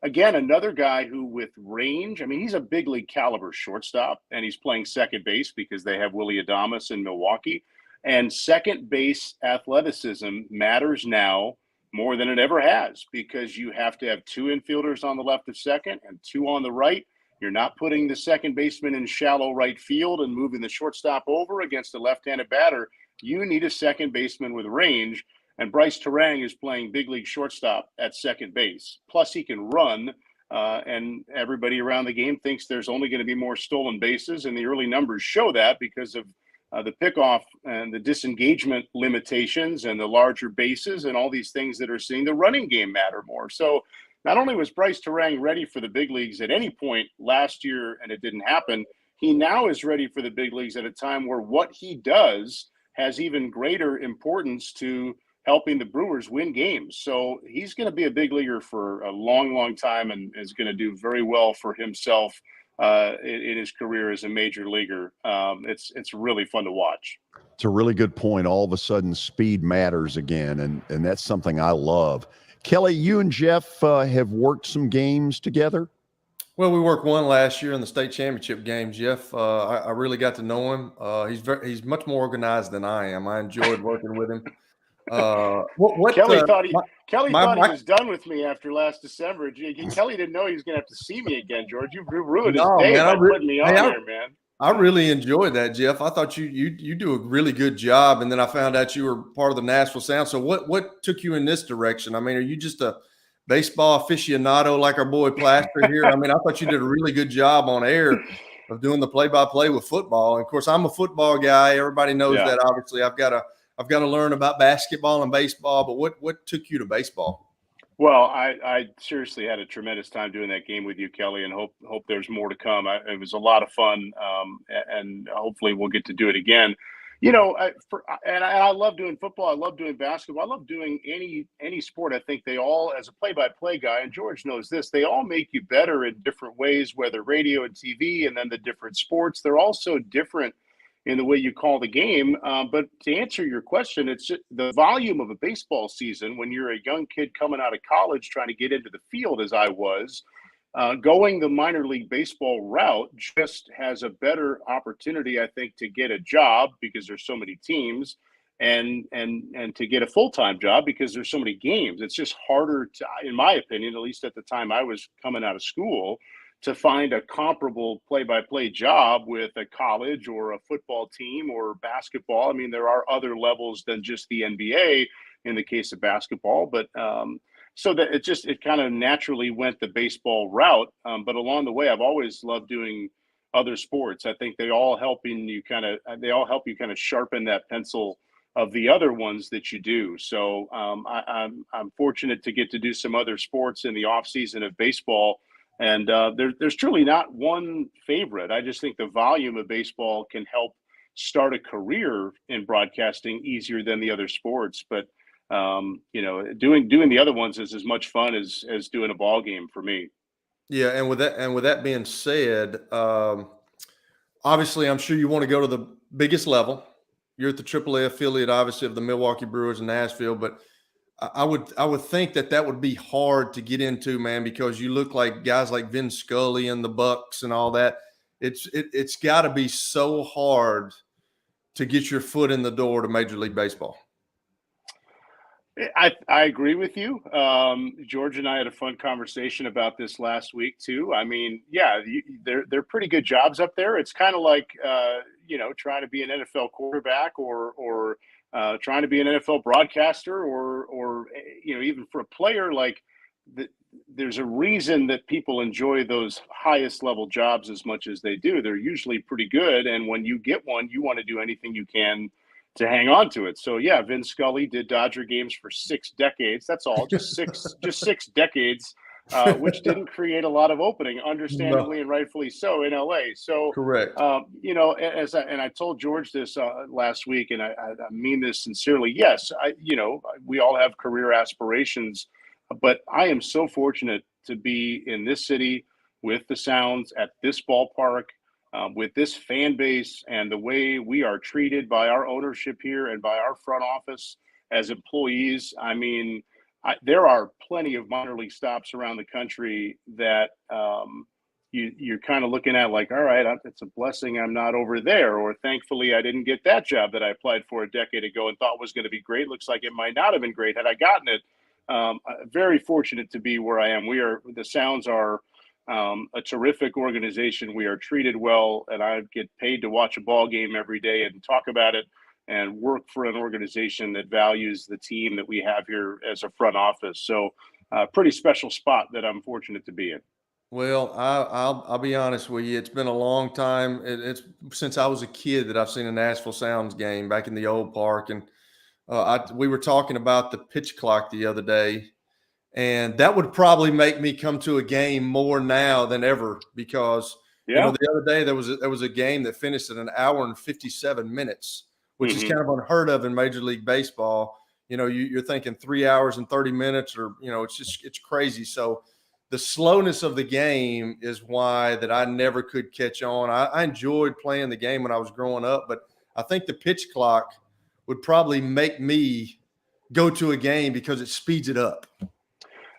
again, another guy who with range, I mean, he's a big league caliber shortstop, and he's playing second base because they have Willy Adames in Milwaukee. And second base athleticism matters now more than it ever has because you have to have 2 infielders on the left of second and 2 on the right. You're not putting the second baseman in shallow right field and moving the shortstop over against a left-handed batter. You need a second baseman with range, and Bryce Terang is playing big league shortstop at second base. Plus, he can run, and everybody around the game thinks there's only going to be more stolen bases, and the early numbers show that because of the pickoff and the disengagement limitations and the larger bases and all these things that are seeing the running game matter more. So not only was Bryce Terang ready for the big leagues at any point last year and it didn't happen, he now is ready for the big leagues at a time where what he does has even greater importance to helping the Brewers win games. So he's going to be a big leaguer for a long, long time and is going to do very well for himself in his career as a major leaguer. It's really fun to watch. It's a really good point. All of a sudden, speed matters again, and that's something I love. Kelly, you and Jeff have worked some games together. Well, we worked one last year in the state championship game. Jeff, I really got to know him. He's much more organized than I am. I enjoyed working with him. Kelly thought he was done with me after last December. Kelly didn't know he was going to have to see me again, George. You ruined his day by putting me on there, man. I really enjoyed that, Jeff. I thought you do a really good job, and then I found out you were part of the Nashville Sound. So what took you in this direction? I mean, are you just a baseball aficionado like our boy Plaster here? I mean, I thought you did a really good job on air of doing the play-by-play with football. And of course, I'm a football guy. Everybody knows that. Obviously, I've got to learn about basketball and baseball. But what took you to baseball? Well, I seriously had a tremendous time doing that game with you, Kelly, and hope there's more to come. It was a lot of fun, and hopefully we'll get to do it again. You know, I love doing football. I love doing basketball. I love doing any sport. I think they all, as a play-by-play guy, and George knows this, they all make you better in different ways, whether radio and TV, and then the different sports. They're all so different in the way you call the game. But to answer your question, it's just the volume of a baseball season when you're a young kid coming out of college trying to get into the field, as I was. Going the minor league baseball route just has a better opportunity, I think, to get a job because there's so many teams, and to get a full-time job because there's so many games. It's just harder to, in my opinion, at least at the time I was coming out of school, to find a comparable play-by-play job with a college or a football team or basketball. I mean, there are other levels than just the NBA in the case of basketball, but so that it kind of naturally went the baseball route. But along the way, I've always loved doing other sports. I think they all help you kind of sharpen that pencil of the other ones that you do. So I'm fortunate to get to do some other sports in the off season of baseball. And there's truly not one favorite. I just think the volume of baseball can help start a career in broadcasting easier than the other sports. But you know, doing the other ones is as much fun as doing a ball game for me. Yeah, and with that being said, obviously, I'm sure you want to go to the biggest level. You're at the AAA affiliate, obviously, of the Milwaukee Brewers in Nashville, but I would think that would be hard to get into, man, because you look like guys like Vin Scully and the Bucks and all that. It's got to be so hard to get your foot in the door to Major League Baseball. I agree with you. George and I had a fun conversation about this last week too. I mean, yeah, they're pretty good jobs up there. It's kind of like you know, trying to be an NFL quarterback or trying to be an NFL broadcaster or you know, even for a player, like there's a reason that people enjoy those highest level jobs as much as they do. They're usually pretty good, and when you get one, you want to do anything you can to hang on to it. So yeah, Vin Scully did Dodger games for 6 decades. That's all, just six decades, which didn't create a lot of opening, understandably and rightfully so in LA. So correct. You know, I told George this last week, and I mean this sincerely. Yes, you know, we all have career aspirations, but I am so fortunate to be in this city with the Sounds at this ballpark. With this fan base and the way we are treated by our ownership here and by our front office as employees, I mean, there are plenty of minor league stops around the country that you're kind of looking at like, all right, it's a blessing I'm not over there, or thankfully I didn't get that job that I applied for a decade ago and thought was going to be great. Looks like it might not have been great had I gotten it. Very fortunate to be where I am. The Sounds are a terrific organization. We are treated well, and I get paid to watch a ball game every day and talk about it and work for an organization that values the team that we have here as a front office. So pretty special spot that I'm fortunate to be in. Well, I'll be honest with you. It's been a long time. It's since I was a kid that I've seen a Nashville Sounds game back in the old park. And we were talking about the pitch clock the other day, and that would probably make me come to a game more now than ever because you know the other day there was a game that finished at an hour and 57 minutes, which is kind of unheard of in Major League Baseball. You know, you're thinking 3 hours and 30 minutes, or it's crazy. So the slowness of the game is why that I never could catch on. I enjoyed playing the game when I was growing up, but I think the pitch clock would probably make me go to a game because it speeds it up.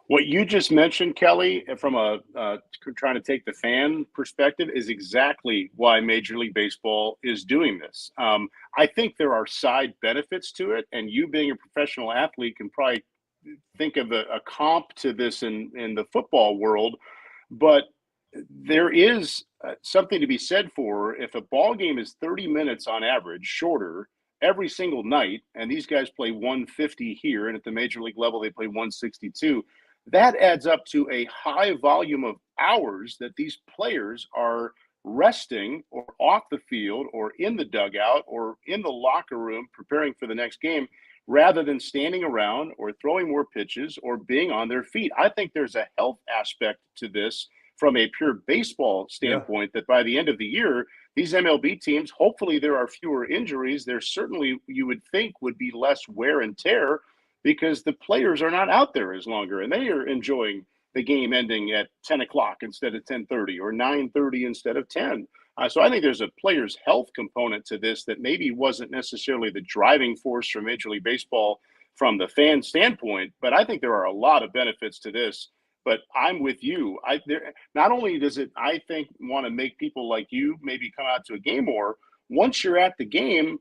What you just mentioned, Kelly, from a trying to take the fan perspective, is exactly why Major League Baseball is doing this. I think there are side benefits to it, and you being a professional athlete can probably think of a comp to this in the football world, but there is something to be said for if a ball game is 30 minutes on average, shorter every single night, and these guys play 150 here, and at the major league level they play 162. That adds up to a high volume of hours that these players are resting or off the field or in the dugout or in the locker room preparing for the next game, rather than standing around or throwing more pitches or being on their feet. I think there's a health aspect to this from a pure baseball standpoint, that by the end of the year, these MLB teams, hopefully there are fewer injuries. There certainly, you would think, would be less wear and tear because the players are not out there as longer and they are enjoying the game ending at 10 o'clock instead of 10:30 or 9:30 instead of 10. So I think there's a player's health component to this that maybe wasn't necessarily the driving force for Major League Baseball from the fan standpoint, but I think there are a lot of benefits to this. But I'm with you. Not only does it, I think, want to make people like you maybe come out to a game more, once you're at the game,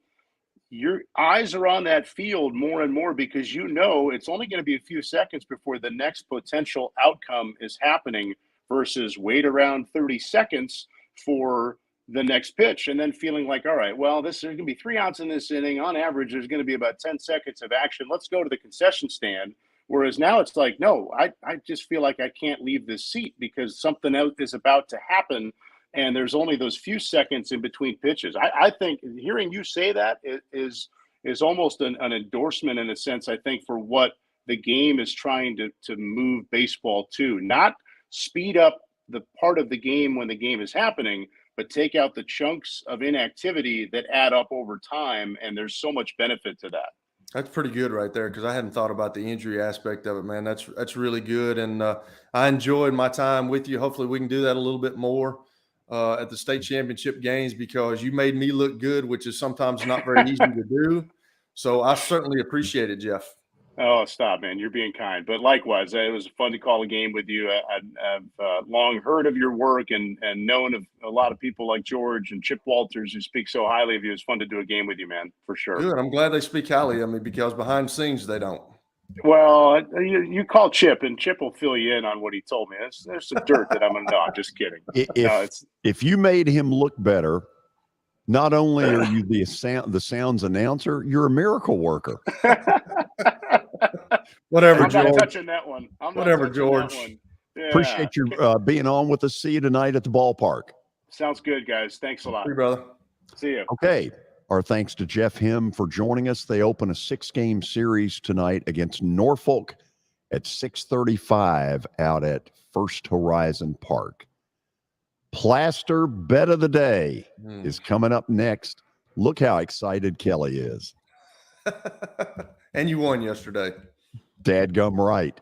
your eyes are on that field more and more because you know it's only going to be a few seconds before the next potential outcome is happening versus wait around 30 seconds for the next pitch and then feeling like, all right, well, there's going to be 3 outs in this inning. On average, there's going to be about 10 seconds of action. Let's go to the concession stand. Whereas now it's like, no, I just feel like I can't leave this seat because something else is about to happen. And there's only those few seconds in between pitches. I think hearing you say that is almost an endorsement in a sense, I think, for what the game is trying to move baseball to. Not speed up the part of the game when the game is happening, but take out the chunks of inactivity that add up over time. And there's so much benefit to that. That's pretty good right there because I hadn't thought about the injury aspect of it, man. That's really good. And I enjoyed my time with you. Hopefully we can do that a little bit more at the state championship games because you made me look good, which is sometimes not very easy to do. So I certainly appreciate it, Jeff. Oh, stop, man. You're being kind. But likewise, it was fun to call a game with you. I've long heard of your work and known of a lot of people like George and Chip Walters who speak so highly of you. It's fun to do a game with you, man, for sure. Good. I'm glad they speak highly of me because behind the scenes they don't. Well, you call Chip, and Chip will fill you in on what he told me. There's some dirt that I'm going to know. I'm just kidding. If you made him look better, not only are you the sounds announcer, you're a miracle worker. Whatever, I'm George. not touching that one. Whatever, George. Yeah. Appreciate you being on with us. See you tonight at the ballpark. Sounds good, guys. Thanks a lot. See you, brother. See you. Okay. Our thanks to Jeff Him for joining us. They open a 6-game series tonight against Norfolk at 6:35 out at First Horizon Park. Plaster Bet of the Day is coming up next. Look how excited Kelly is. And you won yesterday. Dadgum right.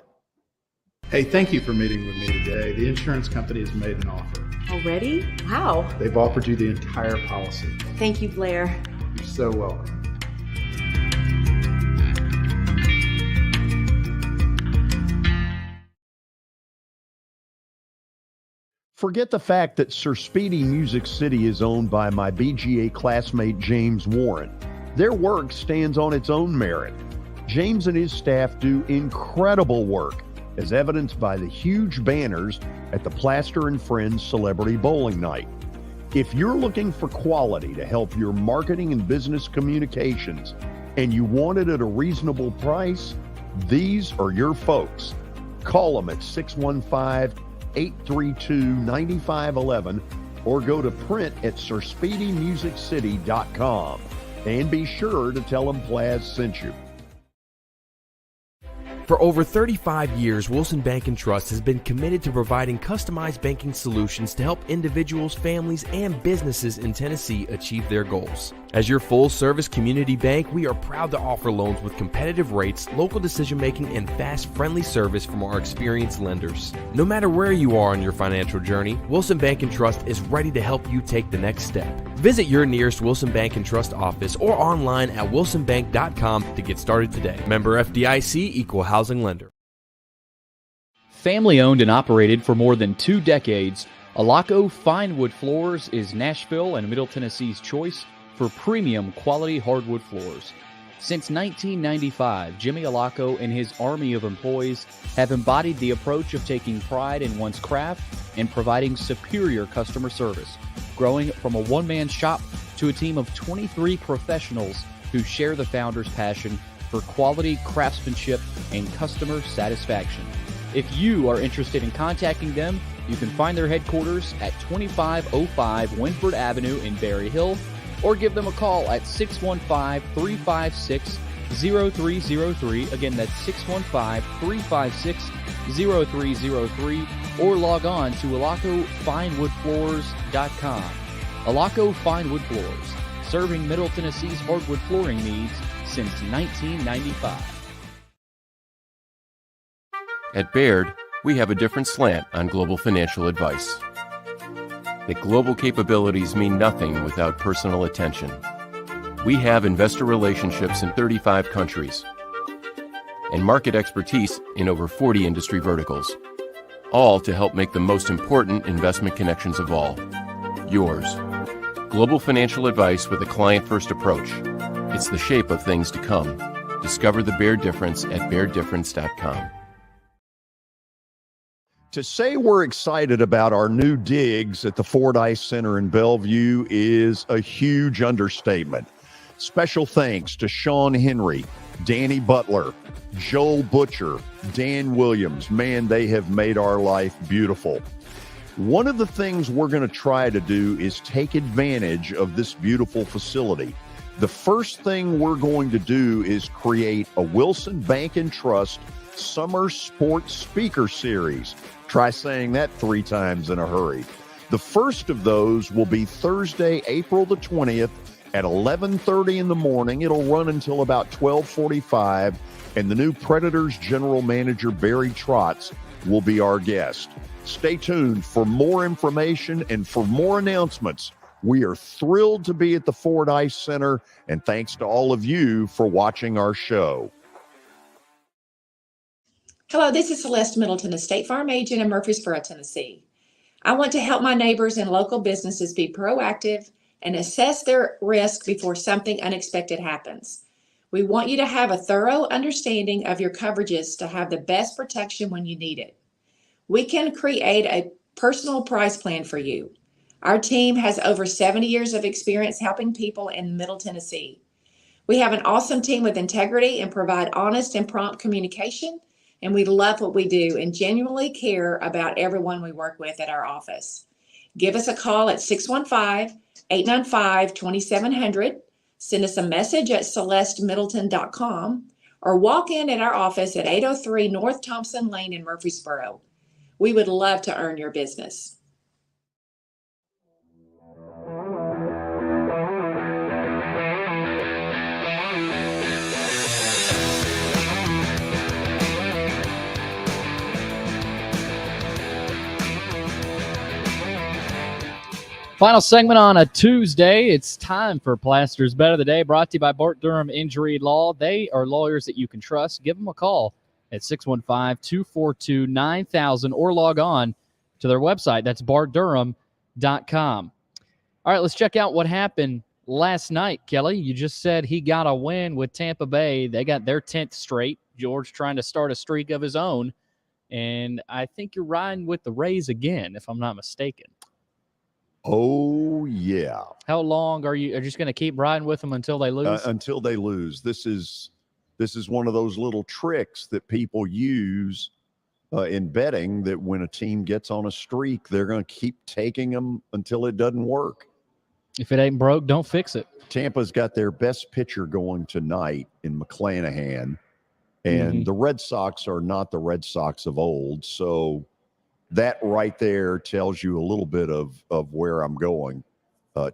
Hey, thank you for meeting with me today. The insurance company has made an offer. Already? Wow. They've offered you the entire policy. Thank you, Blair. You're so welcome. Forget the fact that Sir Speedy Music City is owned by my BGA classmate James Warren. Their work stands on its own merit. James and his staff do incredible work, as evidenced by the huge banners at the Plaster and Friends Celebrity Bowling Night. If you're looking for quality to help your marketing and business communications, and you want it at a reasonable price, these are your folks. Call them at 832-9511 or go to print at sirspeedymusiccity.com. And be sure to tell them Plaz sent you. For over 35 years, Wilson Bank & Trust has been committed to providing customized banking solutions to help individuals, families, and businesses in Tennessee achieve their goals. As your full-service community bank, we are proud to offer loans with competitive rates, local decision-making, and fast, friendly service from our experienced lenders. No matter where you are on your financial journey, Wilson Bank & Trust is ready to help you take the next step. Visit your nearest Wilson Bank & Trust office or online at wilsonbank.com to get started today. Member FDIC, Equal Housing Lender. Family owned and operated for more than 2 decades, Alaco Fine Wood Floors is Nashville and Middle Tennessee's choice for premium quality hardwood floors. Since 1995, Jimmy Alaco and his army of employees have embodied the approach of taking pride in one's craft and providing superior customer service, growing from a one-man shop to a team of 23 professionals who share the founder's passion for quality craftsmanship and customer satisfaction. If you are interested in contacting them, you can find their headquarters at 2505 Winford Avenue in Berry Hill, or give them a call at 615-356-0303. Again, that's 615-356-0303, or log on to alacofinewoodfloors.com. Alaco Fine Wood Floors, serving Middle Tennessee's hardwood flooring needs since 1995. At Baird, we have a different slant on global financial advice. That global capabilities mean nothing without personal attention. We have investor relationships in 35 countries and market expertise in over 40 industry verticals, all to help make the most important investment connections of all, yours. Global financial advice with a client-first approach. It's the shape of things to come. Discover the Baird difference at bairdifference.com. To say we're excited about our new digs at the Fordyce Center in Bellevue is a huge understatement. Special thanks to Sean Henry, Danny Butler, Joel Butcher, Dan Williams. Man, they have made our life beautiful. One of the things we're going to try to do is take advantage of this beautiful facility. The first thing we're going to do is create a Wilson Bank & Trust Summer Sports Speaker Series. Try saying that 3 times in a hurry. The first of those will be Thursday, April the 20th at 11:30 in the morning. It'll run until about 12:45, and the new Predators General Manager Barry Trotz will be our guest. Stay tuned for more information and for more announcements. We are thrilled to be at the Fordyce Center, and thanks to all of you for watching our show. Hello, this is Celeste Middleton, a State Farm agent in Murfreesboro, Tennessee. I want to help my neighbors and local businesses be proactive and assess their risk before something unexpected happens. We want you to have a thorough understanding of your coverages to have the best protection when you need it. We can create a personal price plan for you. Our team has over 70 years of experience helping people in Middle Tennessee. We have an awesome team with integrity and provide honest and prompt communication. And we love what we do and genuinely care about everyone we work with at our office. Give us a call at 615-895-2700. Send us a message at celestemiddleton.com or walk in at our office at 803 North Thompson Lane in Murfreesboro. We would love to earn your business. Final segment on a Tuesday. It's time for Plaster's Bet of the Day, brought to you by Bart Durham Injury Law. They are lawyers that you can trust. Give them a call at 615-242-9000 or log on to their website. That's bartdurham.com. All right, let's check out what happened last night, Kelly. You just said he got a win with Tampa Bay. They got their 10th straight. George trying to start a streak of his own. And I think you're riding with the Rays again, if I'm not mistaken. Oh, yeah. How long are you just going to keep riding with them until they lose? Until they lose. This is one of those little tricks that people use in betting that when a team gets on a streak, they're going to keep taking them until it doesn't work. If it ain't broke, don't fix it. Tampa's got their best pitcher going tonight in McClanahan, and the Red Sox are not the Red Sox of old. So that right there tells you a little bit of where I'm going.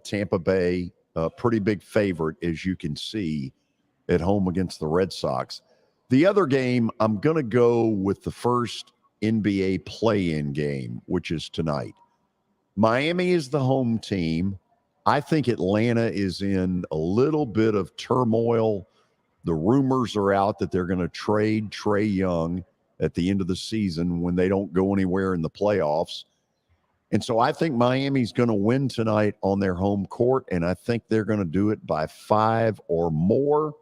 Tampa Bay, pretty big favorite, as you can see, at home against the Red Sox. The other game, I'm going to go with the first NBA play-in game, which is tonight. Miami is the home team. I think Atlanta is in a little bit of turmoil. The rumors are out that they're going to trade Trae Young at the end of the season when they don't go anywhere in the playoffs. And so I think Miami's going to win tonight on their home court, and I think they're going to do it by 5 or more.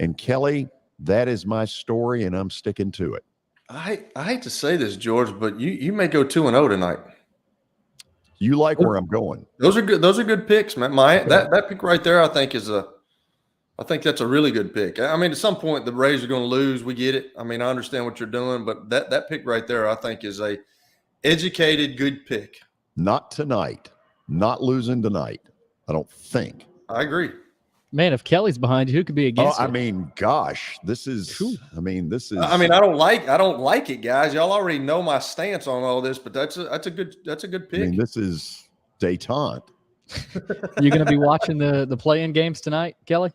And Kelly, that is my story, and I'm sticking to it. I hate to say this, George, but you may go 2-0 tonight. You like where I'm going. Those are good. Those are good picks, man. That pick right there, I think that's a really good pick. I mean, at some point the Rays are going to lose. We get it. I mean, I understand what you're doing, but that pick right there, I think, is a educated, good pick. Not tonight. Not losing tonight. I don't think. I agree. Man, if Kelly's behind you, who could be against you? I mean, gosh, this is. I mean, I don't like it, guys. Y'all already know my stance on all this, but that's a good pick. I mean, this is détente. You going to be watching the play-in games tonight, Kelly?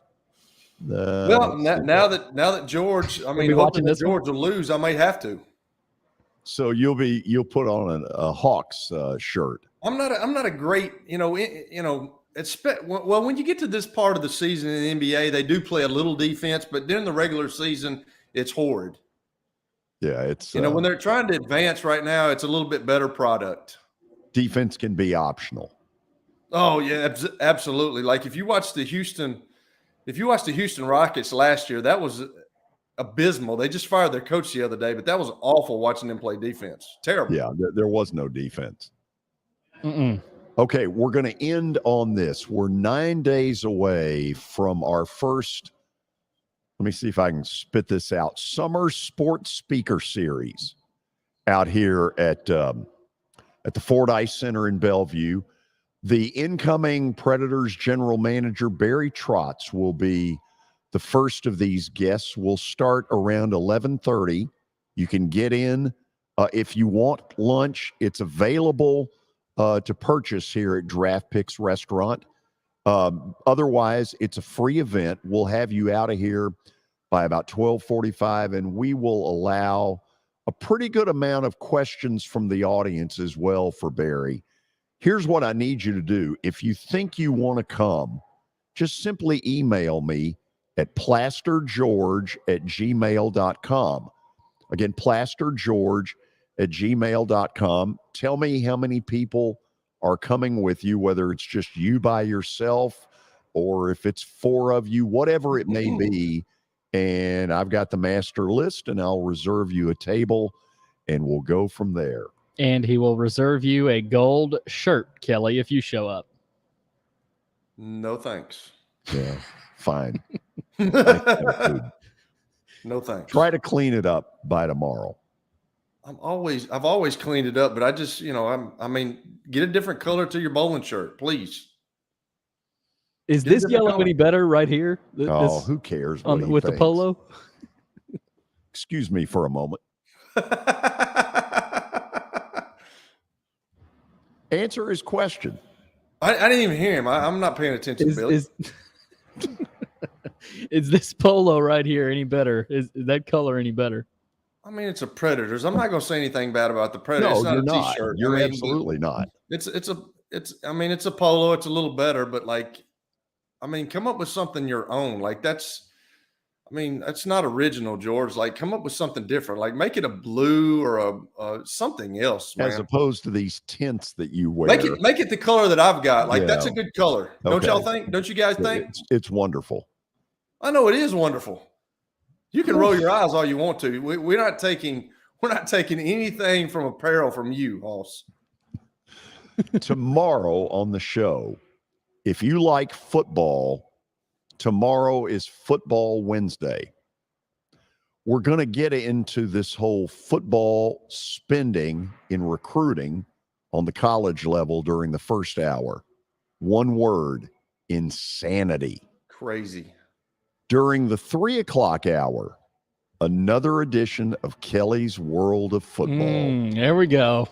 Well, now that George, I mean, hoping that George will lose, I may have to. So you'll put on a Hawks shirt. I'm not a great, well, when you get to this part of the season in the NBA, they do play a little defense, but during the regular season, it's horrid. Yeah, it's when they're trying to advance right now, it's a little bit better product. Defense can be optional. Oh yeah, absolutely. Like if you watch the Houston Rockets last year, that was abysmal. They just fired their coach the other day, but that was awful watching them play defense. Terrible. Yeah, there was no defense. Okay, we're going to end on this. We're 9 days away from our first, let me see if I can spit this out, Summer Sports Speaker Series out here at the Fordyce Center in Bellevue. The incoming Predators general manager, Barry Trotz, will be the first of these guests. We'll start around 11:30. You can get in. If you want lunch, it's available to purchase here at Draft Picks Restaurant. Otherwise, it's a free event. We'll have you out of here by about 12:45, and we will allow a pretty good amount of questions from the audience as well for Barry. Here's what I need you to do. If you think you want to come, just simply email me at plastergeorge@gmail.com. Again, plastergeorge@gmail.com. Tell me how many people are coming with you, whether it's just you by yourself or if it's 4 of you, whatever it may be. And I've got the master list, and I'll reserve you a table, and we'll go from there. And he will reserve you a gold shirt, Kelly, if you show up. No thanks. Yeah, fine. No thanks. Try to clean it up by tomorrow. I've always cleaned it up, but I just, get a different color to your bowling shirt, please. Is this yellow any better right here? Who cares? With the polo? Excuse me for a moment. Answer his question. I didn't even hear him. I'm not paying attention, Billy. Is this polo right here any better? Is that color any better? I mean, it's a Predators. I'm not going to say anything bad about the Predators. No, it's not a T-shirt. You're absolutely not. It's a polo. It's a little better, but come up with something your own. That's not original, George. Come up with something different. Make it a blue or a something else, man. As opposed to these tints that you wear. Make it the color that I've got. That's a good color. Okay. Don't y'all think? Don't you guys think? It's wonderful. I know it is wonderful. You can roll your eyes all you want to. We're not taking anything from apparel from you, Hoss. Tomorrow on the show, if you like football, tomorrow is Football Wednesday. we're going to get into this whole football spending in recruiting on the college level during the first hour. One word, insanity. Crazy. During the 3 o'clock hour, another edition of Kelly's World of Football. There we go.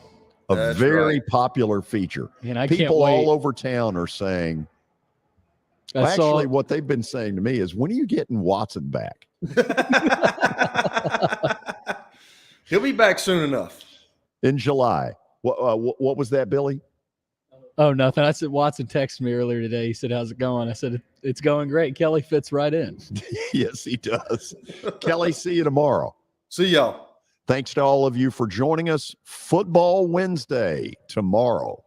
A very popular feature. And I can't People wait. all over town are saying, actually, what they've been saying to me is, when are you getting Watson back? He'll be back soon enough. In July. What was that, Billy? Oh, nothing. I said Watson texted me earlier today. He said, how's it going? I said, it's going great. Kelly fits right in. Yes, he does. Kelly, see you tomorrow. See y'all. Thanks to all of you for joining us. Football Wednesday tomorrow.